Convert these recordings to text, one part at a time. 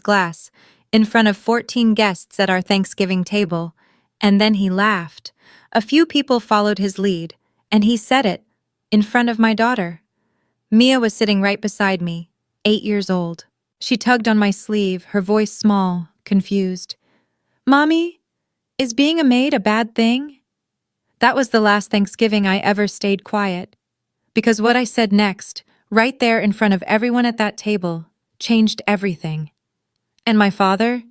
glass in front of 14 guests at our Thanksgiving table, and then he laughed. A few people followed his lead, and he said it in front of my daughter. Mia was sitting right beside me, 8 years old. She tugged on my sleeve, her voice small, confused. "Mommy, is being a maid a bad thing?" That was the last Thanksgiving I ever stayed quiet, because what I said next, right there in front of everyone at that table, changed everything. And my father?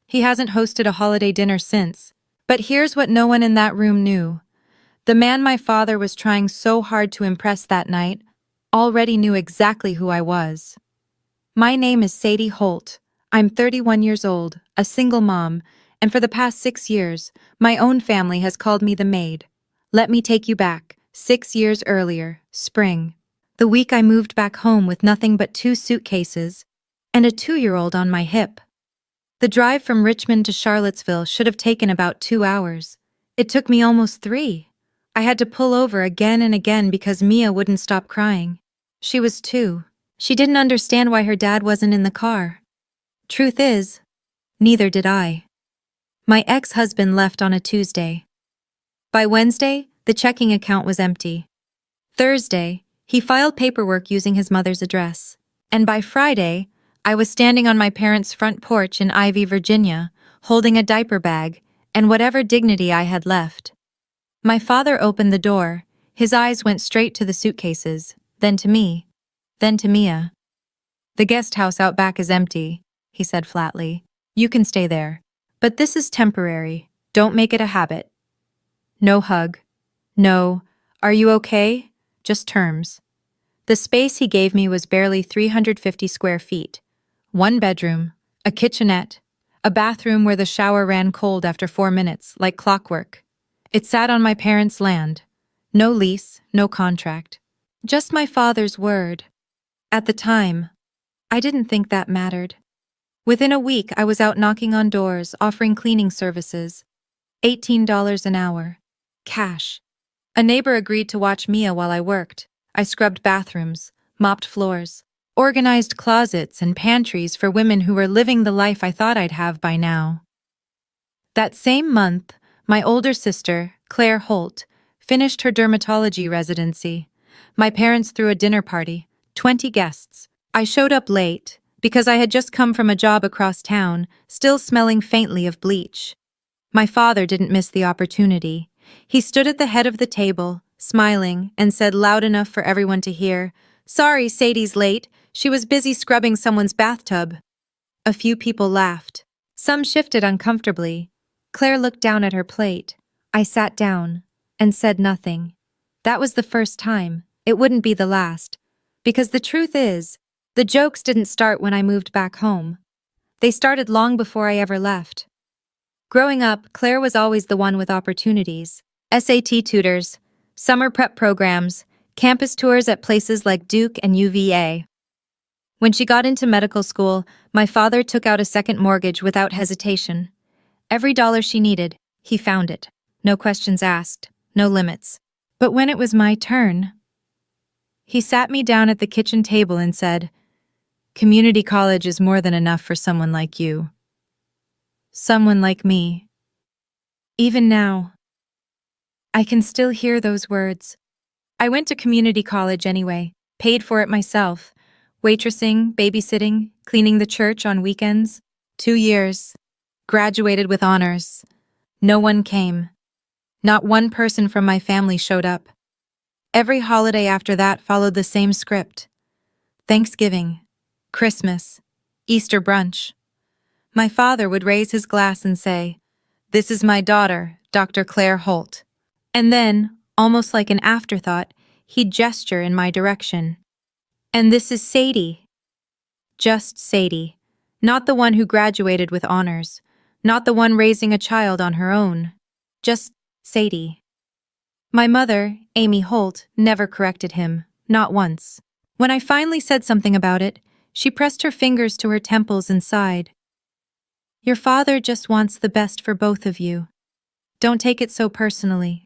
He hasn't hosted a holiday dinner since. But here's what no one in that room knew. The man my father was trying so hard to impress that night already knew exactly who I was. My name is Sadie Holt. I'm 31 years old, a single mom, and for the past 6 years, my own family has called me the Maid. Let me take you back, 6 years earlier, spring. The week I moved back home with nothing but 2 suitcases and a 2-year-old on my hip. The drive from Richmond to Charlottesville should have taken about 2 hours. It took me almost 3. I had to pull over again and again because Mia wouldn't stop crying. She was 2. She didn't understand why her dad wasn't in the car. Truth is, neither did I. My ex-husband left on a Tuesday. By Wednesday, the checking account was empty. Thursday, he filed paperwork using his mother's address. And by Friday, I was standing on my parents' front porch in Ivy, Virginia, holding a diaper bag and whatever dignity I had left. My father opened the door. His eyes went straight to the suitcases, then to me, then to Mia. "The guest house out back is empty," he said flatly. "You can stay there. But this is temporary. Don't make it a habit." No hug. No, "Are you okay?" Just terms. The space he gave me was barely 350 square feet. 1 bedroom, a kitchenette, a bathroom where the shower ran cold after 4 minutes, like clockwork. It sat on my parents' land. No lease, no contract. Just my father's word. At the time, I didn't think that mattered. Within a week, I was out knocking on doors, offering cleaning services. $18 an hour. Cash. A neighbor agreed to watch Mia while I worked. I scrubbed bathrooms, mopped floors, organized closets and pantries for women who were living the life I thought I'd have by now. That same month, my older sister, Claire Holt, finished her dermatology residency. My parents threw a dinner party, 20 guests. I showed up late because I had just come from a job across town, still smelling faintly of bleach. My father didn't miss the opportunity. He stood at the head of the table, smiling, and said loud enough for everyone to hear, "Sorry, Sadie's late. She was busy scrubbing someone's bathtub." A few people laughed. Some shifted uncomfortably. Claire looked down at her plate. I sat down and said nothing. That was the first time. It wouldn't be the last. Because the truth is, the jokes didn't start when I moved back home. They started long before I ever left. Growing up, Claire was always the one with opportunities. SAT tutors, summer prep programs, campus tours at places like Duke and UVA. When she got into medical school, my father took out a second mortgage without hesitation. Every dollar she needed, he found it. No questions asked, no limits. But when it was my turn, he sat me down at the kitchen table and said, "Community college is more than enough for someone like you. Someone like me." Even now, I can still hear those words. I went to community college anyway, paid for it myself. Waitressing, babysitting, cleaning the church on weekends. 2 years. Graduated with honors. No one came. Not one person from my family showed up. Every holiday after that followed the same script. Thanksgiving, Christmas, Easter brunch. My father would raise his glass and say, "This is my daughter, Dr. Claire Holt." And then, almost like an afterthought, he'd gesture in my direction. "And this is Sadie." Just Sadie. Not the one who graduated with honors. Not the one raising a child on her own. Just Sadie. My mother, Amy Holt, never corrected him. Not once. When I finally said something about it, she pressed her fingers to her temples and sighed. "Your father just wants the best for both of you. Don't take it so personally."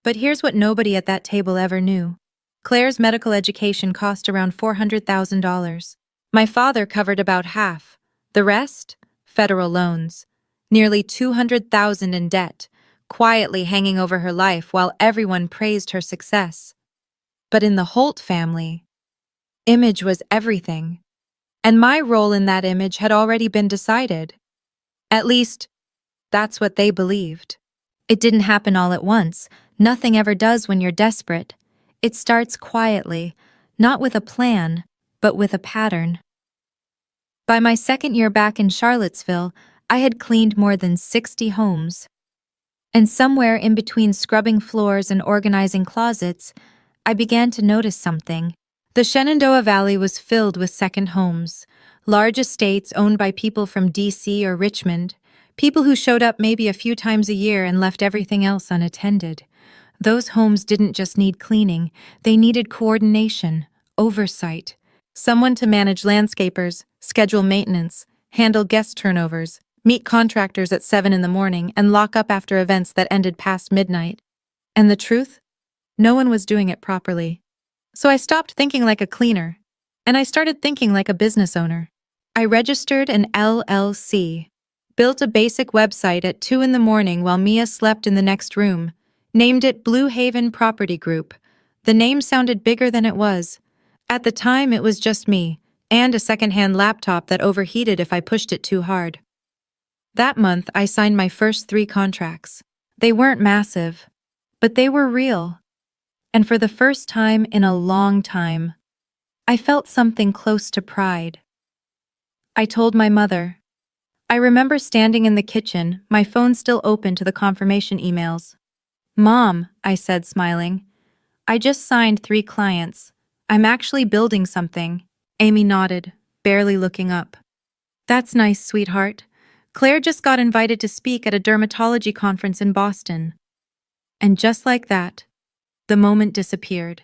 But here's what nobody at that table ever knew. Claire's medical education cost around $400,000. My father covered about half, The rest? Federal loans. Nearly 200,000 in debt, quietly hanging over her life while everyone praised her success. But in the Holt family, image was everything. And my role in that image had already been decided. At least, that's what they believed. It didn't happen all at once. Nothing ever does when you're desperate. It starts quietly, not with a plan, but with a pattern. By my second year back in Charlottesville, I had cleaned more than 60 homes. And somewhere in between scrubbing floors and organizing closets, I began to notice something. The Shenandoah Valley was filled with second homes, large estates owned by people from DC or Richmond, people who showed up maybe a few times a year and left everything else unattended. Those homes didn't just need cleaning, they needed coordination, oversight, someone to manage landscapers, schedule maintenance, handle guest turnovers, meet contractors at 7 in the morning, and lock up after events that ended past midnight. And the truth? No one was doing it properly. So I stopped thinking like a cleaner, and I started thinking like a business owner. I registered an LLC, built a basic website at 2 in the morning while Mia slept in the next room, named it Blue Haven Property Group. The name sounded bigger than it was. At the time, it was just me, and a secondhand laptop that overheated if I pushed it too hard. That month, I signed my first 3 contracts. They weren't massive, but they were real. And for the first time in a long time, I felt something close to pride. I told my mother. I remember standing in the kitchen, my phone still open to the confirmation emails. "Mom," I said, smiling, "I just signed 3 clients. I'm actually building something." Amy nodded, barely looking up. "That's nice, sweetheart. Claire just got invited to speak at a dermatology conference in Boston." And just like that, the moment disappeared.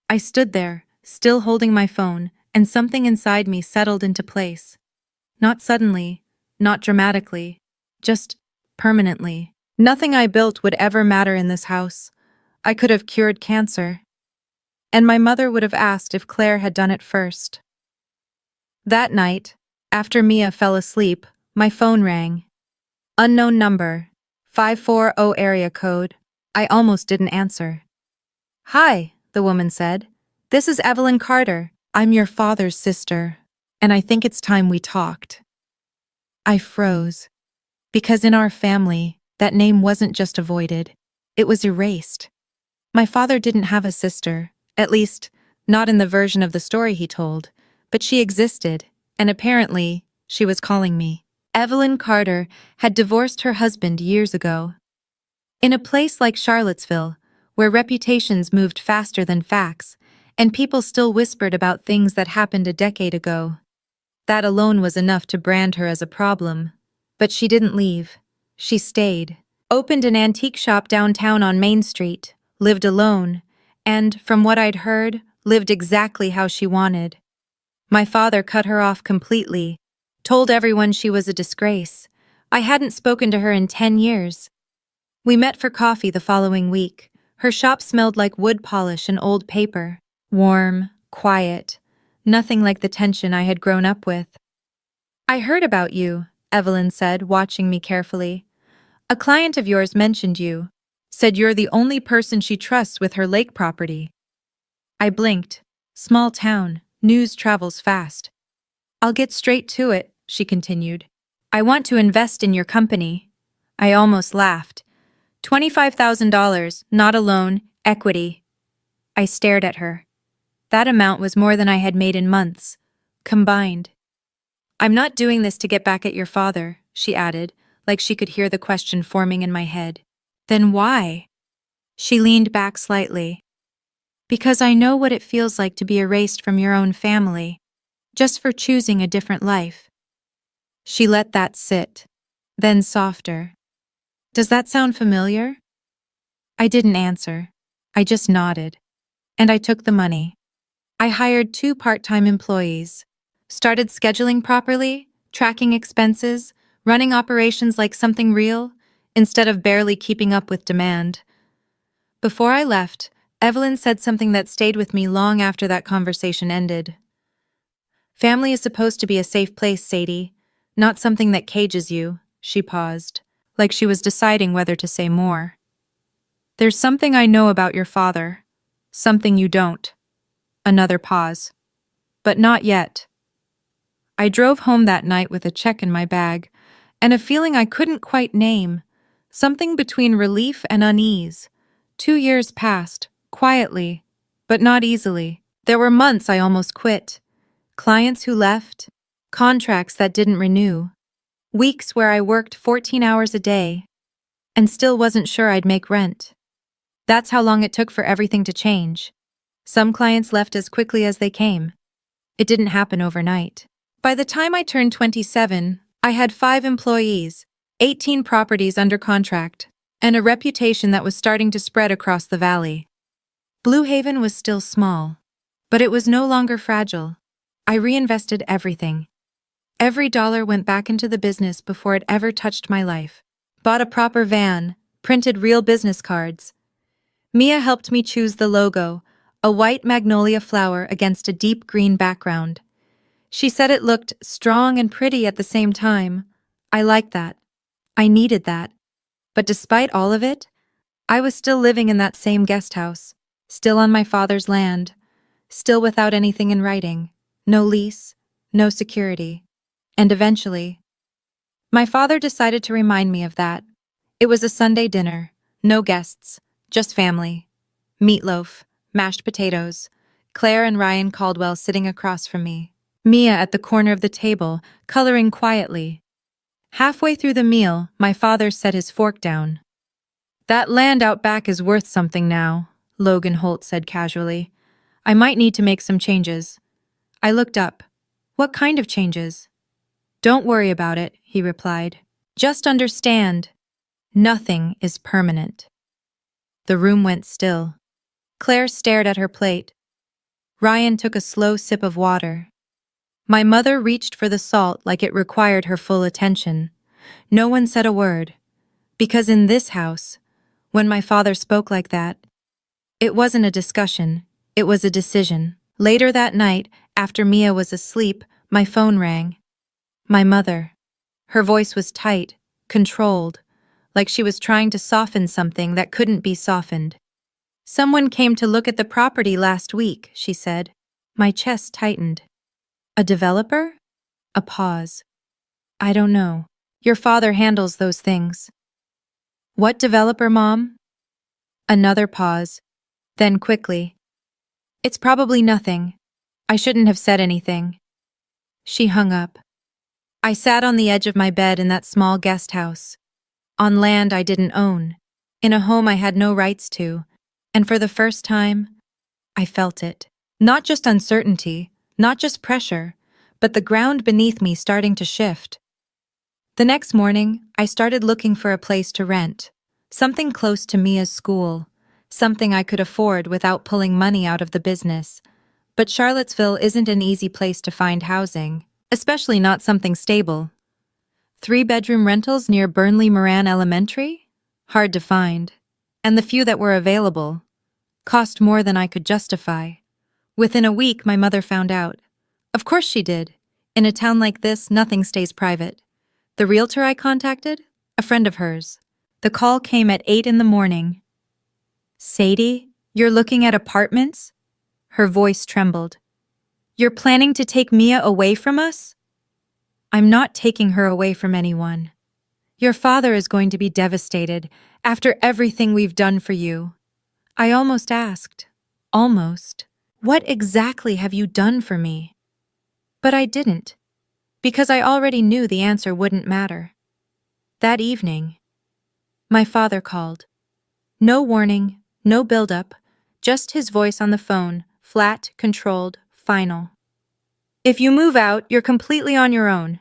I stood there, still holding my phone, and something inside me settled into place. Not suddenly, not dramatically, just permanently. Nothing I built would ever matter in this house. I could have cured cancer. And my mother would have asked if Claire had done it first. That night, after Mia fell asleep, my phone rang. Unknown number, 540 area code. I almost didn't answer. "Hi," the woman said. "This is Evelyn Carter. I'm your father's sister, and I think it's time we talked." I froze, because in our family, that name wasn't just avoided, it was erased. My father didn't have a sister, at least, not in the version of the story he told, but she existed, and apparently, she was calling me. Evelyn Carter had divorced her husband years ago. In a place like Charlottesville, where reputations moved faster than facts, and people still whispered about things that happened a decade ago. That alone was enough to brand her as a problem. But she didn't leave. She stayed, opened an antique shop downtown on Main Street, lived alone, and, from what I'd heard, lived exactly how she wanted. My father cut her off completely, told everyone she was a disgrace. I hadn't spoken to her in 10 years. We met for coffee the following week. Her shop smelled like wood polish and old paper. Warm, quiet, nothing like the tension I had grown up with. "I heard about you," Evelyn said, watching me carefully. "A client of yours mentioned you, said you're the only person she trusts with her lake property." I blinked. Small town, news travels fast. "I'll get straight to it," she continued. "I want to invest in your company." I almost laughed. $25,000, not a loan, equity. I stared at her. That amount was more than I had made in months, combined. "I'm not doing this to get back at your father," she added, like she could hear the question forming in my head. "Then why?" She leaned back slightly. "Because I know what it feels like to be erased from your own family, just for choosing a different life." She let that sit, then softer. "Does that sound familiar?" I didn't answer. I just nodded. And I took the money. I hired 2 part-time employees, started scheduling properly, tracking expenses, running operations like something real, instead of barely keeping up with demand. Before I left, Evelyn said something that stayed with me long after that conversation ended. "Family is supposed to be a safe place, Sadie. Not something that cages you, she paused, like she was deciding whether to say more. There's something I know about your father. Something you don't. Another pause. But not yet. I drove home that night with a check in my bag, and a feeling I couldn't quite name, something between relief and unease. 2 years passed, quietly, but not easily. There were months I almost quit, clients who left, contracts that didn't renew, weeks where I worked 14 hours a day, and still wasn't sure I'd make rent. That's how long it took for everything to change. Some clients left as quickly as they came. It didn't happen overnight. By the time I turned 27, I had 5 employees, 18 properties under contract, and a reputation that was starting to spread across the valley. Blue Haven was still small, but it was no longer fragile. I reinvested everything. Every dollar went back into the business before it ever touched my life. Bought a proper van, printed real business cards. Mia helped me choose the logo, a white magnolia flower against a deep green background. She said it looked strong and pretty at the same time. I liked that. I needed that. But despite all of it, I was still living in that same guest house, still on my father's land, still without anything in writing, no lease, no security. And eventually, my father decided to remind me of that. It was a Sunday dinner, no guests, just family. Meatloaf, mashed potatoes, Claire and Ryan Caldwell sitting across from me. Mia at the corner of the table, coloring quietly. Halfway through the meal, my father set his fork down. "That land out back is worth something now," Logan Holt said casually. "I might need to make some changes." I looked up. "What kind of changes?" "Don't worry about it," he replied. "Just understand, nothing is permanent." The room went still. Claire stared at her plate. Ryan took a slow sip of water. My mother reached for the salt like it required her full attention. No one said a word. Because in this house, when my father spoke like that, it wasn't a discussion, it was a decision. Later that night, after Mia was asleep, my phone rang. My mother. Her voice was tight, controlled, like she was trying to soften something that couldn't be softened. "Someone came to look at the property last week," she said. My chest tightened. "A developer?" A pause. "I don't know. Your father handles those things." "What developer, Mom?" Another pause. Then quickly. "It's probably nothing. I shouldn't have said anything." She hung up. I sat on the edge of my bed in that small guest house. On land I didn't own. In a home I had no rights to. And for the first time, I felt it. Not just uncertainty, not just pressure, but the ground beneath me starting to shift. The next morning, I started looking for a place to rent. Something close to Mia's school. Something I could afford without pulling money out of the business. But Charlottesville isn't an easy place to find housing, especially not something stable. 3-bedroom rentals near Burnley Moran Elementary? Hard to find. And the few that were available cost more than I could justify. Within a week, my mother found out. Of course she did. In a town like this, nothing stays private. The realtor I contacted? A friend of hers. The call came at 8 in the morning. "Sadie, you're looking at apartments?" Her voice trembled. "You're planning to take Mia away from us?" "I'm not taking her away from anyone. Your father is going to be devastated after everything we've done for you." I almost asked, "What exactly have you done for me?" But I didn't, because I already knew the answer wouldn't matter. That evening, my father called. No warning, no build-up, just his voice on the phone, flat, controlled, final. "If you move out, you're completely on your own."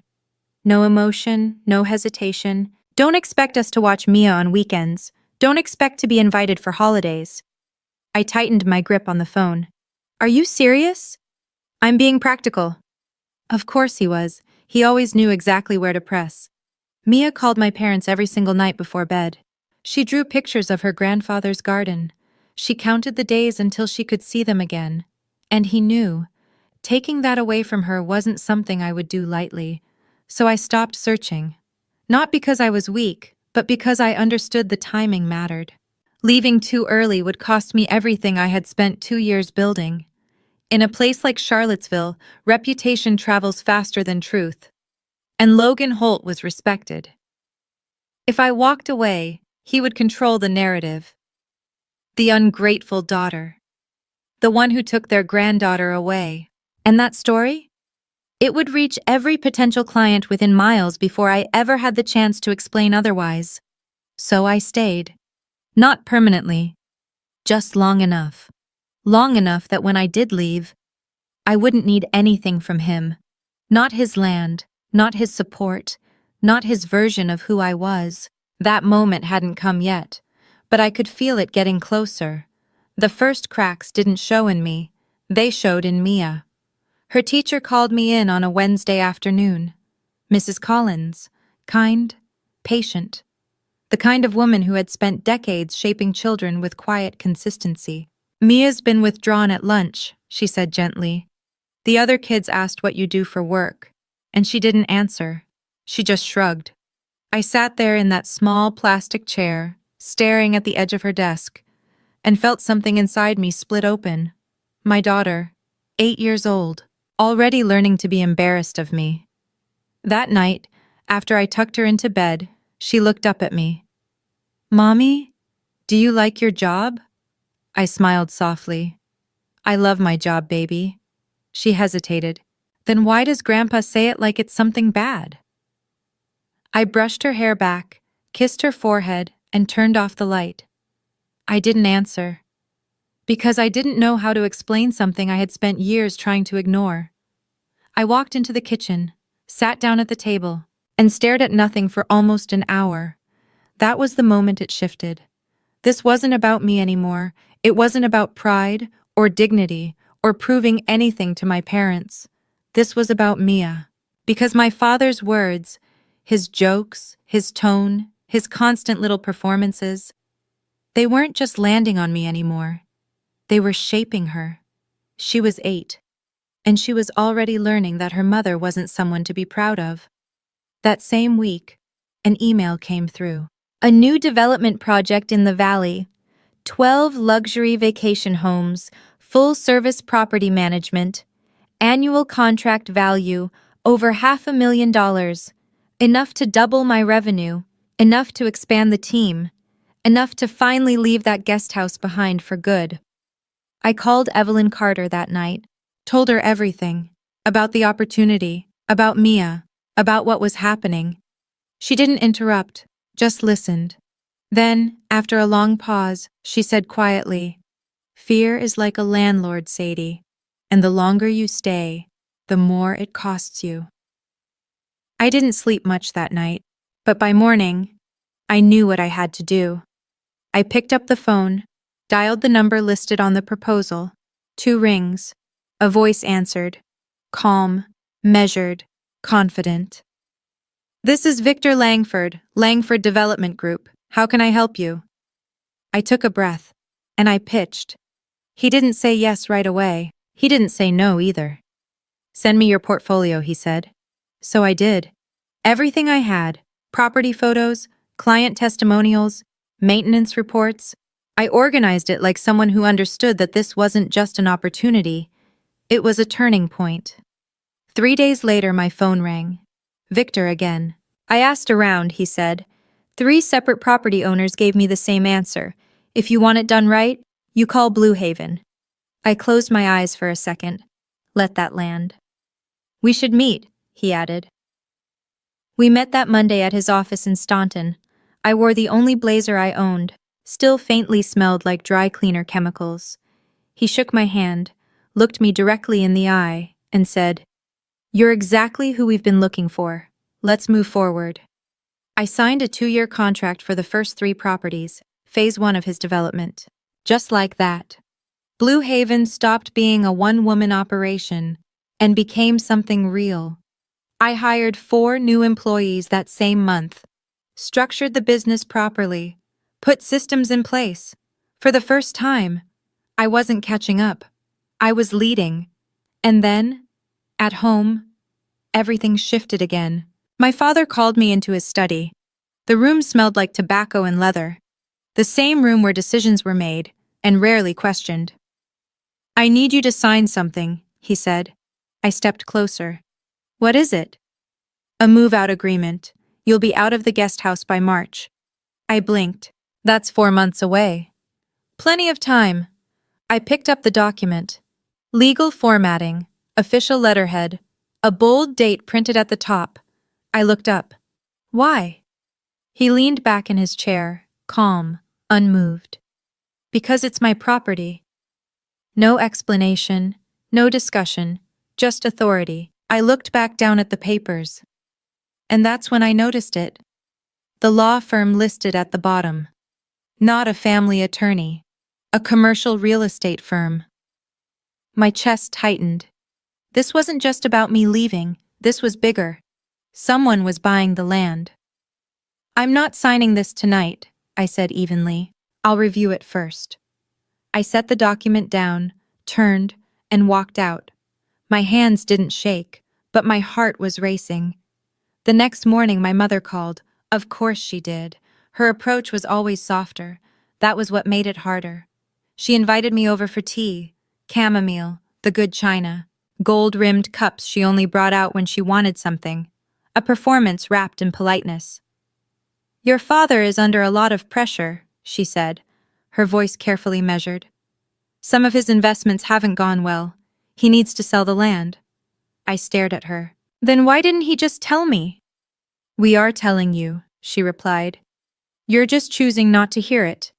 No emotion, no hesitation. "Don't expect us to watch Mia on weekends. Don't expect to be invited for holidays." I tightened my grip on the phone. "Are you serious?" "I'm being practical." Of course he was. He always knew exactly where to press. Mia called my parents every single night before bed. She drew pictures of her grandfather's garden. She counted the days until she could see them again. And he knew. Taking that away from her wasn't something I would do lightly. So I stopped searching. Not because I was weak, but because I understood the timing mattered. Leaving too early would cost me everything I had spent 2 years building. In a place like Charlottesville, reputation travels faster than truth. And Logan Holt was respected. If I walked away, he would control the narrative. The ungrateful daughter. The one who took their granddaughter away. And that story? It would reach every potential client within miles before I ever had the chance to explain otherwise. So I stayed. Not permanently. Just long enough. Long enough that when I did leave, I wouldn't need anything from him. Not his land, not his support, not his version of who I was. That moment hadn't come yet, but I could feel it getting closer. The first cracks didn't show in me, they showed in Mia. Her teacher called me in on a Wednesday afternoon. Mrs. Collins, kind, patient. The kind of woman who had spent decades shaping children with quiet consistency. Mia's been withdrawn at lunch, she said gently. The other kids asked what you do for work, and she didn't answer. She just shrugged. I sat there in that small plastic chair, staring at the edge of her desk, and felt something inside me split open. My daughter, 8 years old, already learning to be embarrassed of me. That night, after I tucked her into bed, she looked up at me. "Mommy, do you like your job?" I smiled softly. "I love my job, baby." She hesitated. "Then why does Grandpa say it like it's something bad?" I brushed her hair back, kissed her forehead, and turned off the light. I didn't answer. Because I didn't know how to explain something I had spent years trying to ignore. I walked into the kitchen, sat down at the table, and stared at nothing for almost an hour. That was the moment it shifted. This wasn't about me anymore. It wasn't about pride or dignity or proving anything to my parents. This was about Mia. Because my father's words, his jokes, his tone, his constant little performances, they weren't just landing on me anymore. They were shaping her. She was 8, and she was already learning that her mother wasn't someone to be proud of. That same week, an email came through. A new development project in the valley. 12 luxury vacation homes, full-service property management, annual contract value over $500,000, enough to double my revenue, enough to expand the team, enough to finally leave that guest house behind for good. I called Evelyn Carter that night, told her everything, about the opportunity, about Mia, about what was happening. She didn't interrupt, just listened. Then, after a long pause, she said quietly, "Fear is like a landlord, Sadie, and the longer you stay, the more it costs you." I didn't sleep much that night, but by morning, I knew what I had to do. I picked up the phone, dialed the number listed on the proposal. 2 rings. A voice answered, calm, measured, confident. "This is Victor Langford, Langford Development Group. How can I help you?" I took a breath, and I pitched. He didn't say yes right away. He didn't say no either. "Send me your portfolio," he said. So I did. Everything I had, property photos, client testimonials, maintenance reports. I organized it like someone who understood that this wasn't just an opportunity. It was a turning point. 3 days later, my phone rang. Victor again. I asked around, he said. 3 separate property owners gave me the same answer. If you want it done right, you call Blue Haven. I closed my eyes for a second. Let that land. "We should meet," he added. We met that Monday at his office in Staunton. I wore the only blazer I owned, still faintly smelled like dry cleaner chemicals. He shook my hand, looked me directly in the eye, and said, "You're exactly who we've been looking for. Let's move forward." I signed a 2-year contract for the first 3 properties, phase 1 of his development. Just like that. Blue Haven stopped being a one-woman operation and became something real. I hired 4 new employees that same month, structured the business properly, put systems in place. For the first time, I wasn't catching up. I was leading. And then, at home, everything shifted again. My father called me into his study. The room smelled like tobacco and leather, the same room where decisions were made, and rarely questioned. "I need you to sign something," he said. I stepped closer. "What is it?" "A move-out agreement. You'll be out of the guest house by March." I blinked. "That's 4 months away." "Plenty of time." I picked up the document. Legal formatting, official letterhead, a bold date printed at the top. I looked up. "Why?" He leaned back in his chair, calm, unmoved. "Because it's my property." No explanation, no discussion, just authority. I looked back down at the papers. And that's when I noticed it. The law firm listed at the bottom. Not a family attorney. A commercial real estate firm. My chest tightened. This wasn't just about me leaving, this was bigger. Someone was buying the land. "I'm not signing this tonight," I said evenly. "I'll review it first." I set the document down, turned, and walked out. My hands didn't shake, but my heart was racing. The next morning my mother called. Of course she did. Her approach was always softer. That was what made it harder. She invited me over for tea, chamomile, the good china, gold-rimmed cups she only brought out when she wanted something. A performance wrapped in politeness. "Your father is under a lot of pressure," she said, her voice carefully measured. "Some of his investments haven't gone well. He needs to sell the land." I stared at her. "Then why didn't he just tell me?" "We are telling you," she replied. "You're just choosing not to hear it."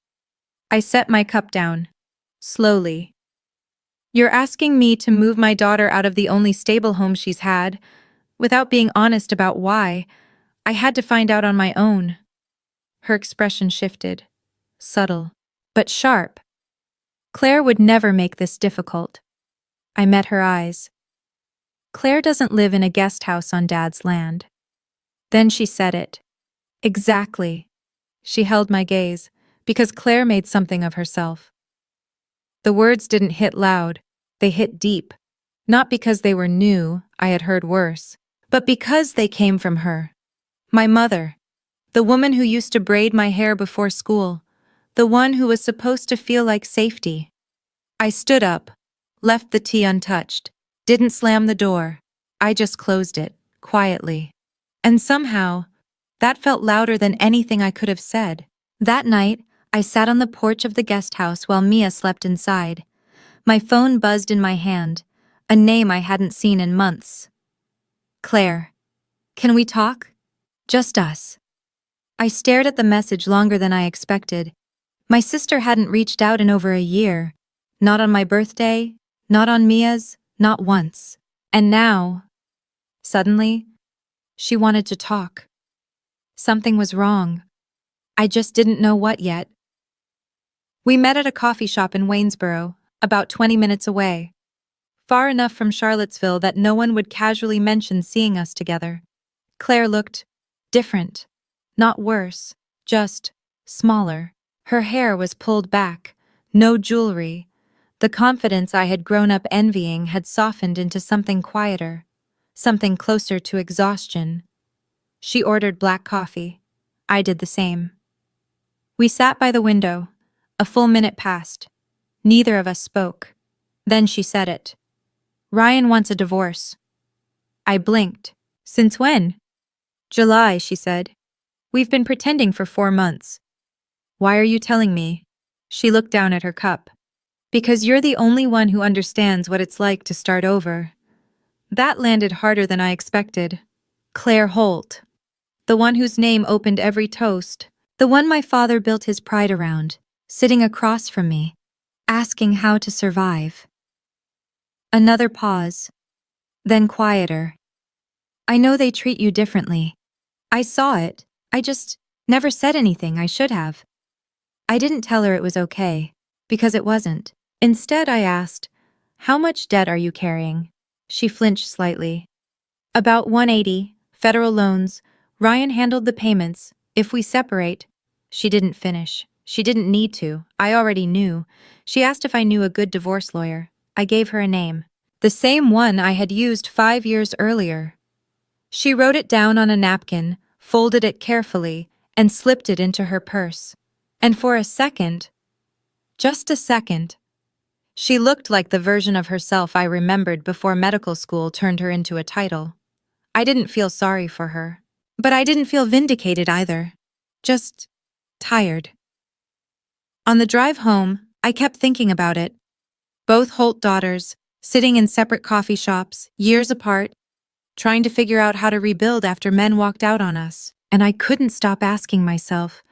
I set my cup down. Slowly. "You're asking me to move my daughter out of the only stable home she's had, without being honest about why. I had to find out on my own." Her expression shifted. Subtle, but sharp. "Claire would never make this difficult." I met her eyes. "Claire doesn't live in a guest house on Dad's land." Then she said it. "Exactly." She held my gaze, because Claire made something of herself. The words didn't hit loud, they hit deep. Not because they were new, I had heard worse, but because they came from her. My mother. The woman who used to braid my hair before school. The one who was supposed to feel like safety. I stood up, left the tea untouched, didn't slam the door. I just closed it, quietly. And somehow, that felt louder than anything I could have said. That night, I sat on the porch of the guest house while Mia slept inside. My phone buzzed in my hand, a name I hadn't seen in months. "Claire. Can we talk? Just us." I stared at the message longer than I expected. My sister hadn't reached out in over a year. Not on my birthday, not on Mia's, not once. And now, suddenly, she wanted to talk. Something was wrong. I just didn't know what yet. We met at a coffee shop in Waynesboro, about 20 minutes away. Far enough from Charlottesville that no one would casually mention seeing us together. Claire looked different. Not worse, just smaller. Her hair was pulled back, no jewelry. The confidence I had grown up envying had softened into something quieter, something closer to exhaustion. She ordered black coffee. I did the same. We sat by the window. A full minute passed. Neither of us spoke. Then she said it. "Ryan wants a divorce." I blinked. "Since when?" "July," she said. "We've been pretending for 4 months." "Why are you telling me?" She looked down at her cup. "Because you're the only one who understands what it's like to start over." That landed harder than I expected. Claire Holt. The one whose name opened every toast. The one my father built his pride around, sitting across from me, asking how to survive. Another pause. Then quieter. "I know they treat you differently. I saw it. I just never said anything I should have." I didn't tell her it was okay, because it wasn't. Instead, I asked, "How much debt are you carrying?" She flinched slightly. "About 180, federal loans. Ryan handled the payments. If we separate." She didn't finish. She didn't need to. I already knew. She asked if I knew a good divorce lawyer. I gave her a name. The same one I had used 5 years earlier. She wrote it down on a napkin, folded it carefully, and slipped it into her purse. And for a second, just a second, she looked like the version of herself I remembered before medical school turned her into a title. I didn't feel sorry for her. But I didn't feel vindicated either. Just tired. On the drive home, I kept thinking about it. Both Holt daughters, sitting in separate coffee shops, years apart, trying to figure out how to rebuild after men walked out on us. And I couldn't stop asking myself,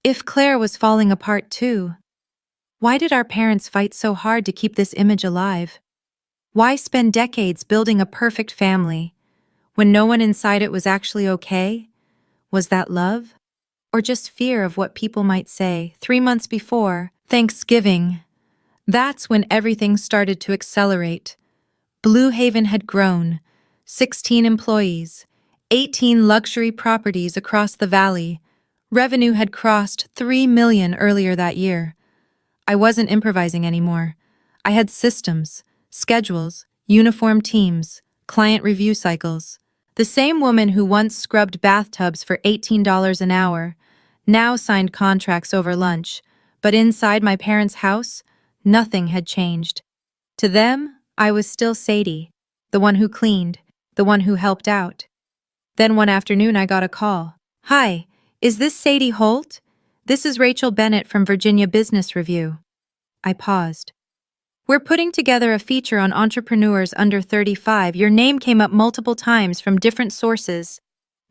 if Claire was falling apart too, why did our parents fight so hard to keep this image alive? Why spend decades building a perfect family when no one inside it was actually okay? Was that love? Or just fear of what people might say? 3 months before, Thanksgiving, that's when everything started to accelerate. Blue Haven had grown, 16 employees, 18 luxury properties across the valley. Revenue had crossed $3 million earlier that year. I wasn't improvising anymore. I had systems, schedules, uniform teams, client review cycles. The same woman who once scrubbed bathtubs for $18 an hour now signed contracts over lunch, but inside my parents' house, nothing had changed. To them, I was still Sadie, the one who cleaned, the one who helped out. Then one afternoon I got a call. "Hi, is this Sadie Holt? This is Rachel Bennett from Virginia Business Review." I paused. "We're putting together a feature on entrepreneurs under 35. Your name came up multiple times from different sources.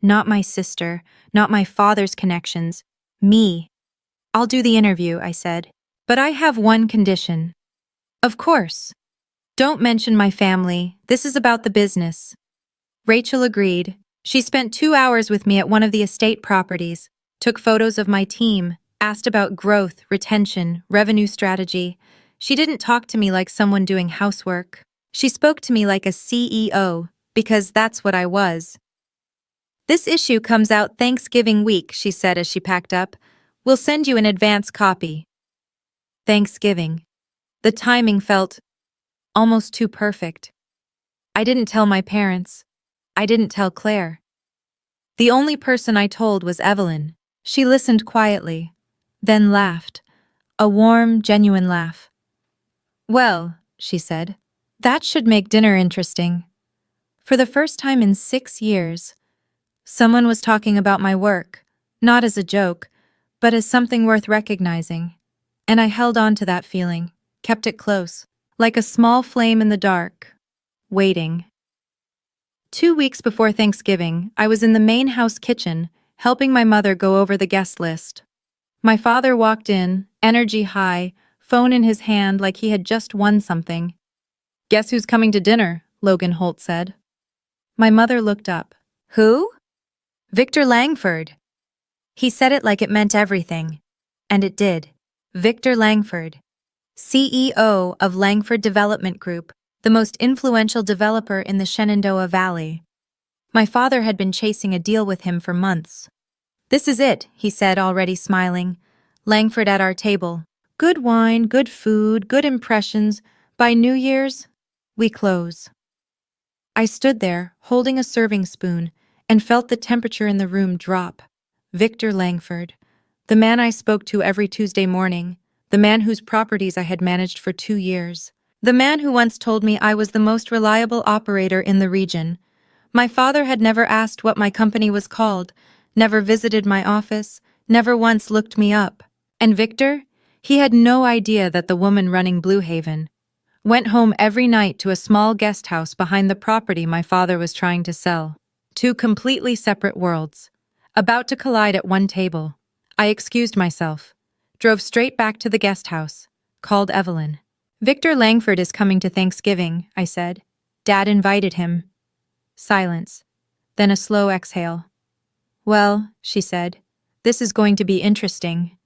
Not my sister, not my father's connections. Me. I'll do the interview," I said. "But I have one condition." "Of course. Don't mention my family. This is about the business." Rachel agreed. She spent 2 hours with me at one of the estate properties, took photos of my team, asked about growth, retention, revenue strategy. She didn't talk to me like someone doing housework. She spoke to me like a CEO, because that's what I was. "This issue comes out Thanksgiving week," she said as she packed up. "We'll send you an advance copy." Thanksgiving. The timing felt almost too perfect. I didn't tell my parents. I didn't tell Claire. The only person I told was Evelyn. She listened quietly, then laughed. A warm, genuine laugh. "Well," she said, "that should make dinner interesting." For the first time in 6 years, someone was talking about my work, not as a joke, but as something worth recognizing. And I held on to that feeling, kept it close, like a small flame in the dark, waiting. 2 weeks before Thanksgiving, I was in the main house kitchen, helping my mother go over the guest list. My father walked in, energy high, phone in his hand like he had just won something. "Guess who's coming to dinner?" Logan Holt said. My mother looked up. "Who?" "Victor Langford." He said it like it meant everything. And it did. Victor Langford, CEO of Langford Development Group, the most influential developer in the Shenandoah Valley. My father had been chasing a deal with him for months. "This is it," he said, already smiling. "Langford at our table. Good wine, good food, good impressions. By New Year's, we close." I stood there, holding a serving spoon, and felt the temperature in the room drop. Victor Langford, the man I spoke to every Tuesday morning, the man whose properties I had managed for 2 years, the man who once told me I was the most reliable operator in the region. My father had never asked what my company was called, never visited my office, never once looked me up. And Victor? He had no idea that the woman running Blue Haven went home every night to a small guest house behind the property my father was trying to sell. 2 completely separate worlds, about to collide at one table. I excused myself, drove straight back to the guest house, called Evelyn. "Victor Langford is coming to Thanksgiving," I said. "Dad invited him." Silence, then a slow exhale. "Well," she said, "this is going to be interesting."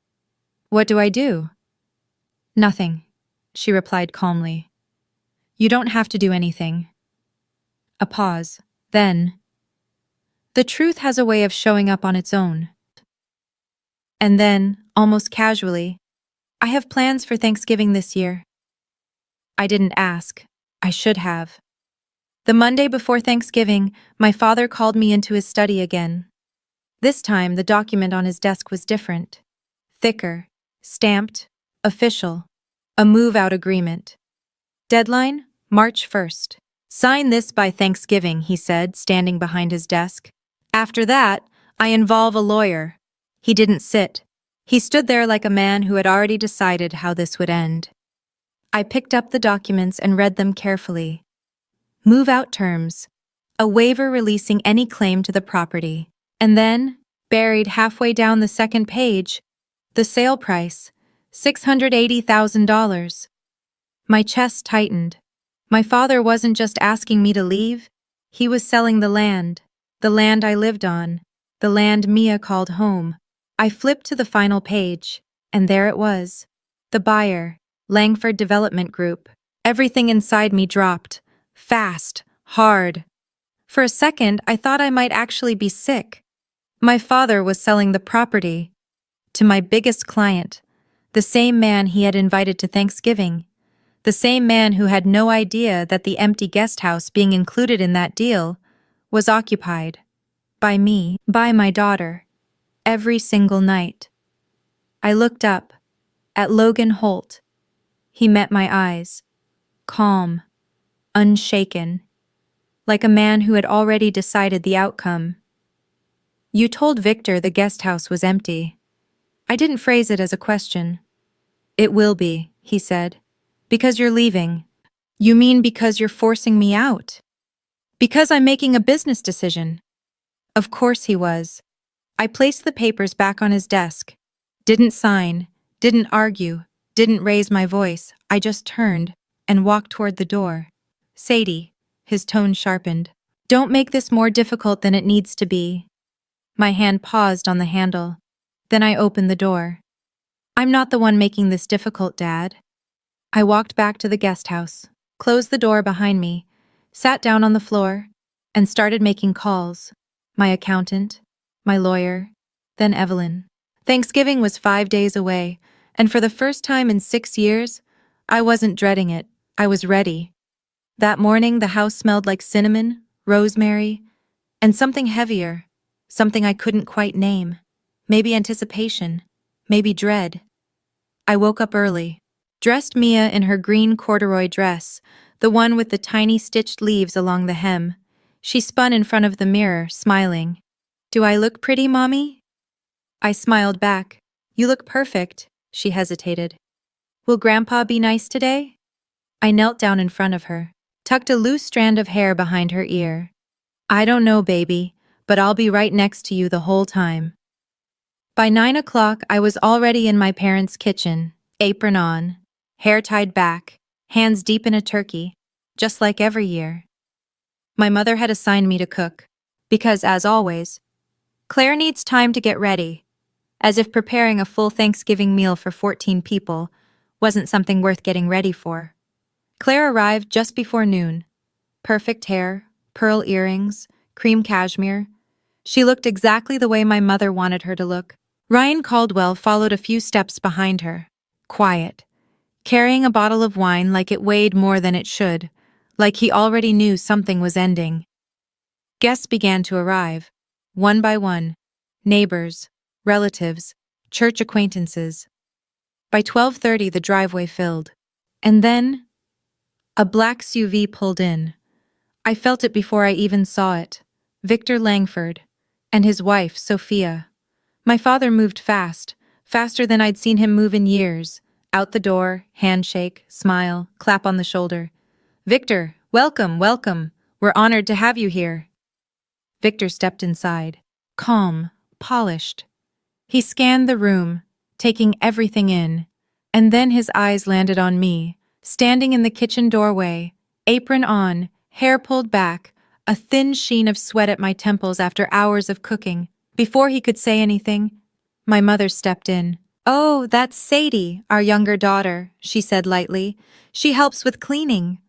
"What do I do?" "Nothing," she replied calmly. "You don't have to do anything." A pause, then, "The truth has a way of showing up on its own." And then, almost casually, "I have plans for Thanksgiving this year." I didn't ask. I should have. The Monday before Thanksgiving, my father called me into his study again. This time, the document on his desk was different. Thicker, stamped, official. A move-out agreement. Deadline, March 1st. Sign this by Thanksgiving, he said, standing behind his desk. After that, I involve a lawyer. He didn't sit. He stood there like a man who had already decided how this would end. I picked up the documents and read them carefully. Move-out terms. A waiver releasing any claim to the property. And then, buried halfway down the second page, the sale price, $680,000. My chest tightened. My father wasn't just asking me to leave, he was selling the land I lived on, the land Mia called home. I flipped to the final page, and there it was. The buyer, Langford Development Group. Everything inside me dropped. Fast, hard. For a second, I thought I might actually be sick. My father was selling the property to my biggest client, the same man he had invited to Thanksgiving, the same man who had no idea that the empty guest house being included in that deal was occupied by me, by my daughter, every single night. I looked up at Logan Holt. He met my eyes, calm, unshaken, like a man who had already decided the outcome. You told Victor the guest house was empty. I didn't phrase it as a question. It will be, he said. Because you're leaving. You mean because you're forcing me out? Because I'm making a business decision. Of course he was. I placed the papers back on his desk. Didn't sign, didn't argue, didn't raise my voice. I just turned and walked toward the door. Sadie, his tone sharpened. Don't make this more difficult than it needs to be. My hand paused on the handle. Then I opened the door. I'm not the one making this difficult, Dad. I walked back to the guest house, closed the door behind me, sat down on the floor, and started making calls. My accountant, my lawyer, then Evelyn. Thanksgiving was 5 days away, and for the first time in 6 years, I wasn't dreading it. I was ready. That morning, the house smelled like cinnamon, rosemary, and something heavier, something I couldn't quite name. Maybe anticipation, maybe dread. I woke up early, dressed Mia in her green corduroy dress, the one with the tiny stitched leaves along the hem. She spun in front of the mirror, smiling. Do I look pretty, Mommy? I smiled back. You look perfect, she hesitated. Will Grandpa be nice today? I knelt down in front of her, tucked a loose strand of hair behind her ear. I don't know, baby, but I'll be right next to you the whole time. By 9 o'clock, I was already in my parents' kitchen, apron on, hair tied back, hands deep in a turkey, just like every year. My mother had assigned me to cook, because, as always, Claire needs time to get ready, as if preparing a full Thanksgiving meal for 14 people wasn't something worth getting ready for. Claire arrived just before noon. Perfect hair, pearl earrings, cream cashmere. She looked exactly the way my mother wanted her to look. Ryan Caldwell followed a few steps behind her, quiet, carrying a bottle of wine like it weighed more than it should, like he already knew something was ending. Guests began to arrive, one by one, neighbors, relatives, church acquaintances. By 12:30 the driveway filled, and then a black SUV pulled in. I felt it before I even saw it. Victor Langford, and his wife, Sophia. My father moved fast, faster than I'd seen him move in years. Out the door, handshake, smile, clap on the shoulder. Victor, welcome, welcome. We're honored to have you here. Victor stepped inside, calm, polished. He scanned the room, taking everything in, and then his eyes landed on me, standing in the kitchen doorway, apron on, hair pulled back, a thin sheen of sweat at my temples after hours of cooking. Before he could say anything, my mother stepped in. Oh, that's Sadie, our younger daughter, she said lightly. She helps with cleaning.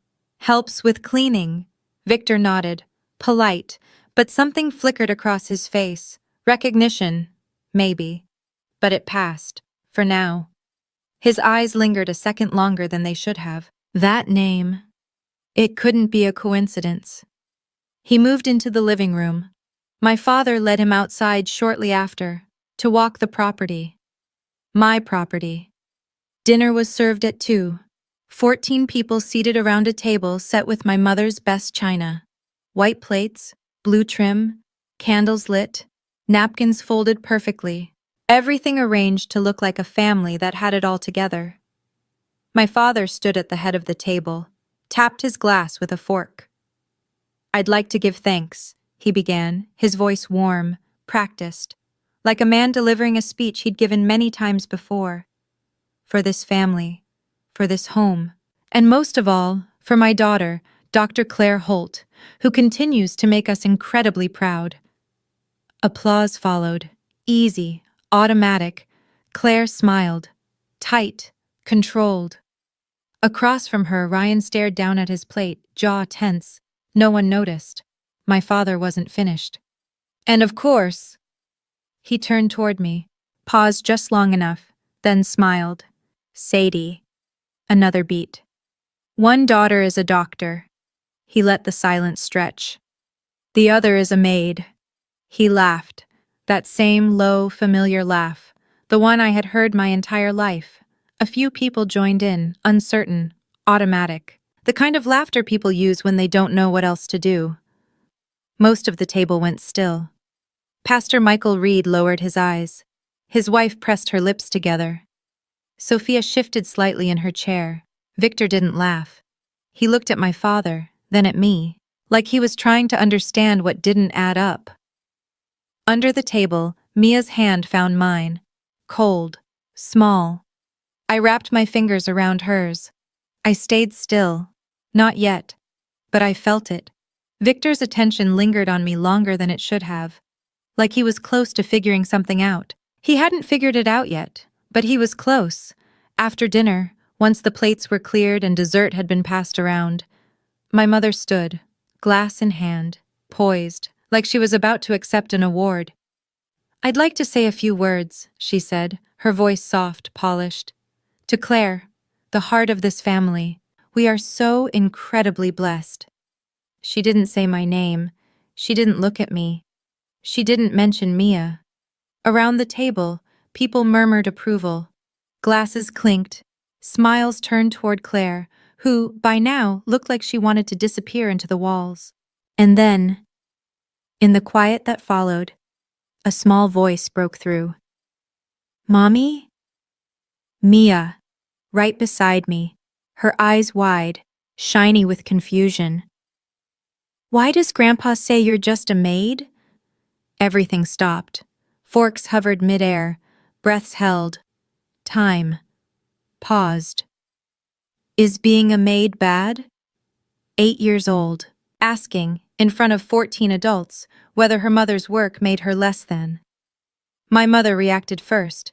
Helps with cleaning. Victor nodded, polite, but something flickered across his face. Recognition, maybe. But it passed, for now. His eyes lingered a second longer than they should have. That name. It couldn't be a coincidence. He moved into the living room. My father led him outside shortly after, to walk the property. My property. Dinner was served at 2. 14 people seated around a table set with my mother's best china. White plates, blue trim, candles lit, napkins folded perfectly. Everything arranged to look like a family that had it all together. My father stood at the head of the table, tapped his glass with a fork. "I'd like to give thanks," he began, his voice warm, practiced, like a man delivering a speech he'd given many times before. "For this family, for this home, and most of all, for my daughter, Dr. Claire Holt, who continues to make us incredibly proud." Applause followed, easy, automatic. Claire smiled, tight, controlled. Across from her, Ryan stared down at his plate, jaw tense. No one noticed. My father wasn't finished. "And of course," he turned toward me, paused just long enough, then smiled. "Sadie." Another beat. "One daughter is a doctor." He let the silence stretch. "The other is a maid." He laughed, that same low, familiar laugh, the one I had heard my entire life. A few people joined in, uncertain, automatic, the kind of laughter people use when they don't know what else to do. Most of the table went still. Pastor Michael Reed lowered his eyes. His wife pressed her lips together. Sophia shifted slightly in her chair. Victor didn't laugh. He looked at my father, then at me, like he was trying to understand what didn't add up. Under the table, Mia's hand found mine. Cold, small. I wrapped my fingers around hers. I stayed still. Not yet. But I felt it. Victor's attention lingered on me longer than it should have. Like he was close to figuring something out. He hadn't figured it out yet, but he was close. After dinner, once the plates were cleared and dessert had been passed around, my mother stood, glass in hand, poised, like she was about to accept an award. "I'd like to say a few words," she said, her voice soft, polished. "To Claire, the heart of this family, we are so incredibly blessed." She didn't say my name. She didn't look at me. She didn't mention Mia. Around the table, people murmured approval. Glasses clinked. Smiles turned toward Claire, who, by now, looked like she wanted to disappear into the walls. And then, in the quiet that followed, a small voice broke through. "Mommy?" Mia, right beside me, her eyes wide, shiny with confusion. "Why does Grandpa say you're just a maid?" Everything stopped. Forks hovered midair, breaths held. Time paused. "Is being a maid bad?" 8 years old, asking, in front of 14 adults, whether her mother's work made her less than. My mother reacted first.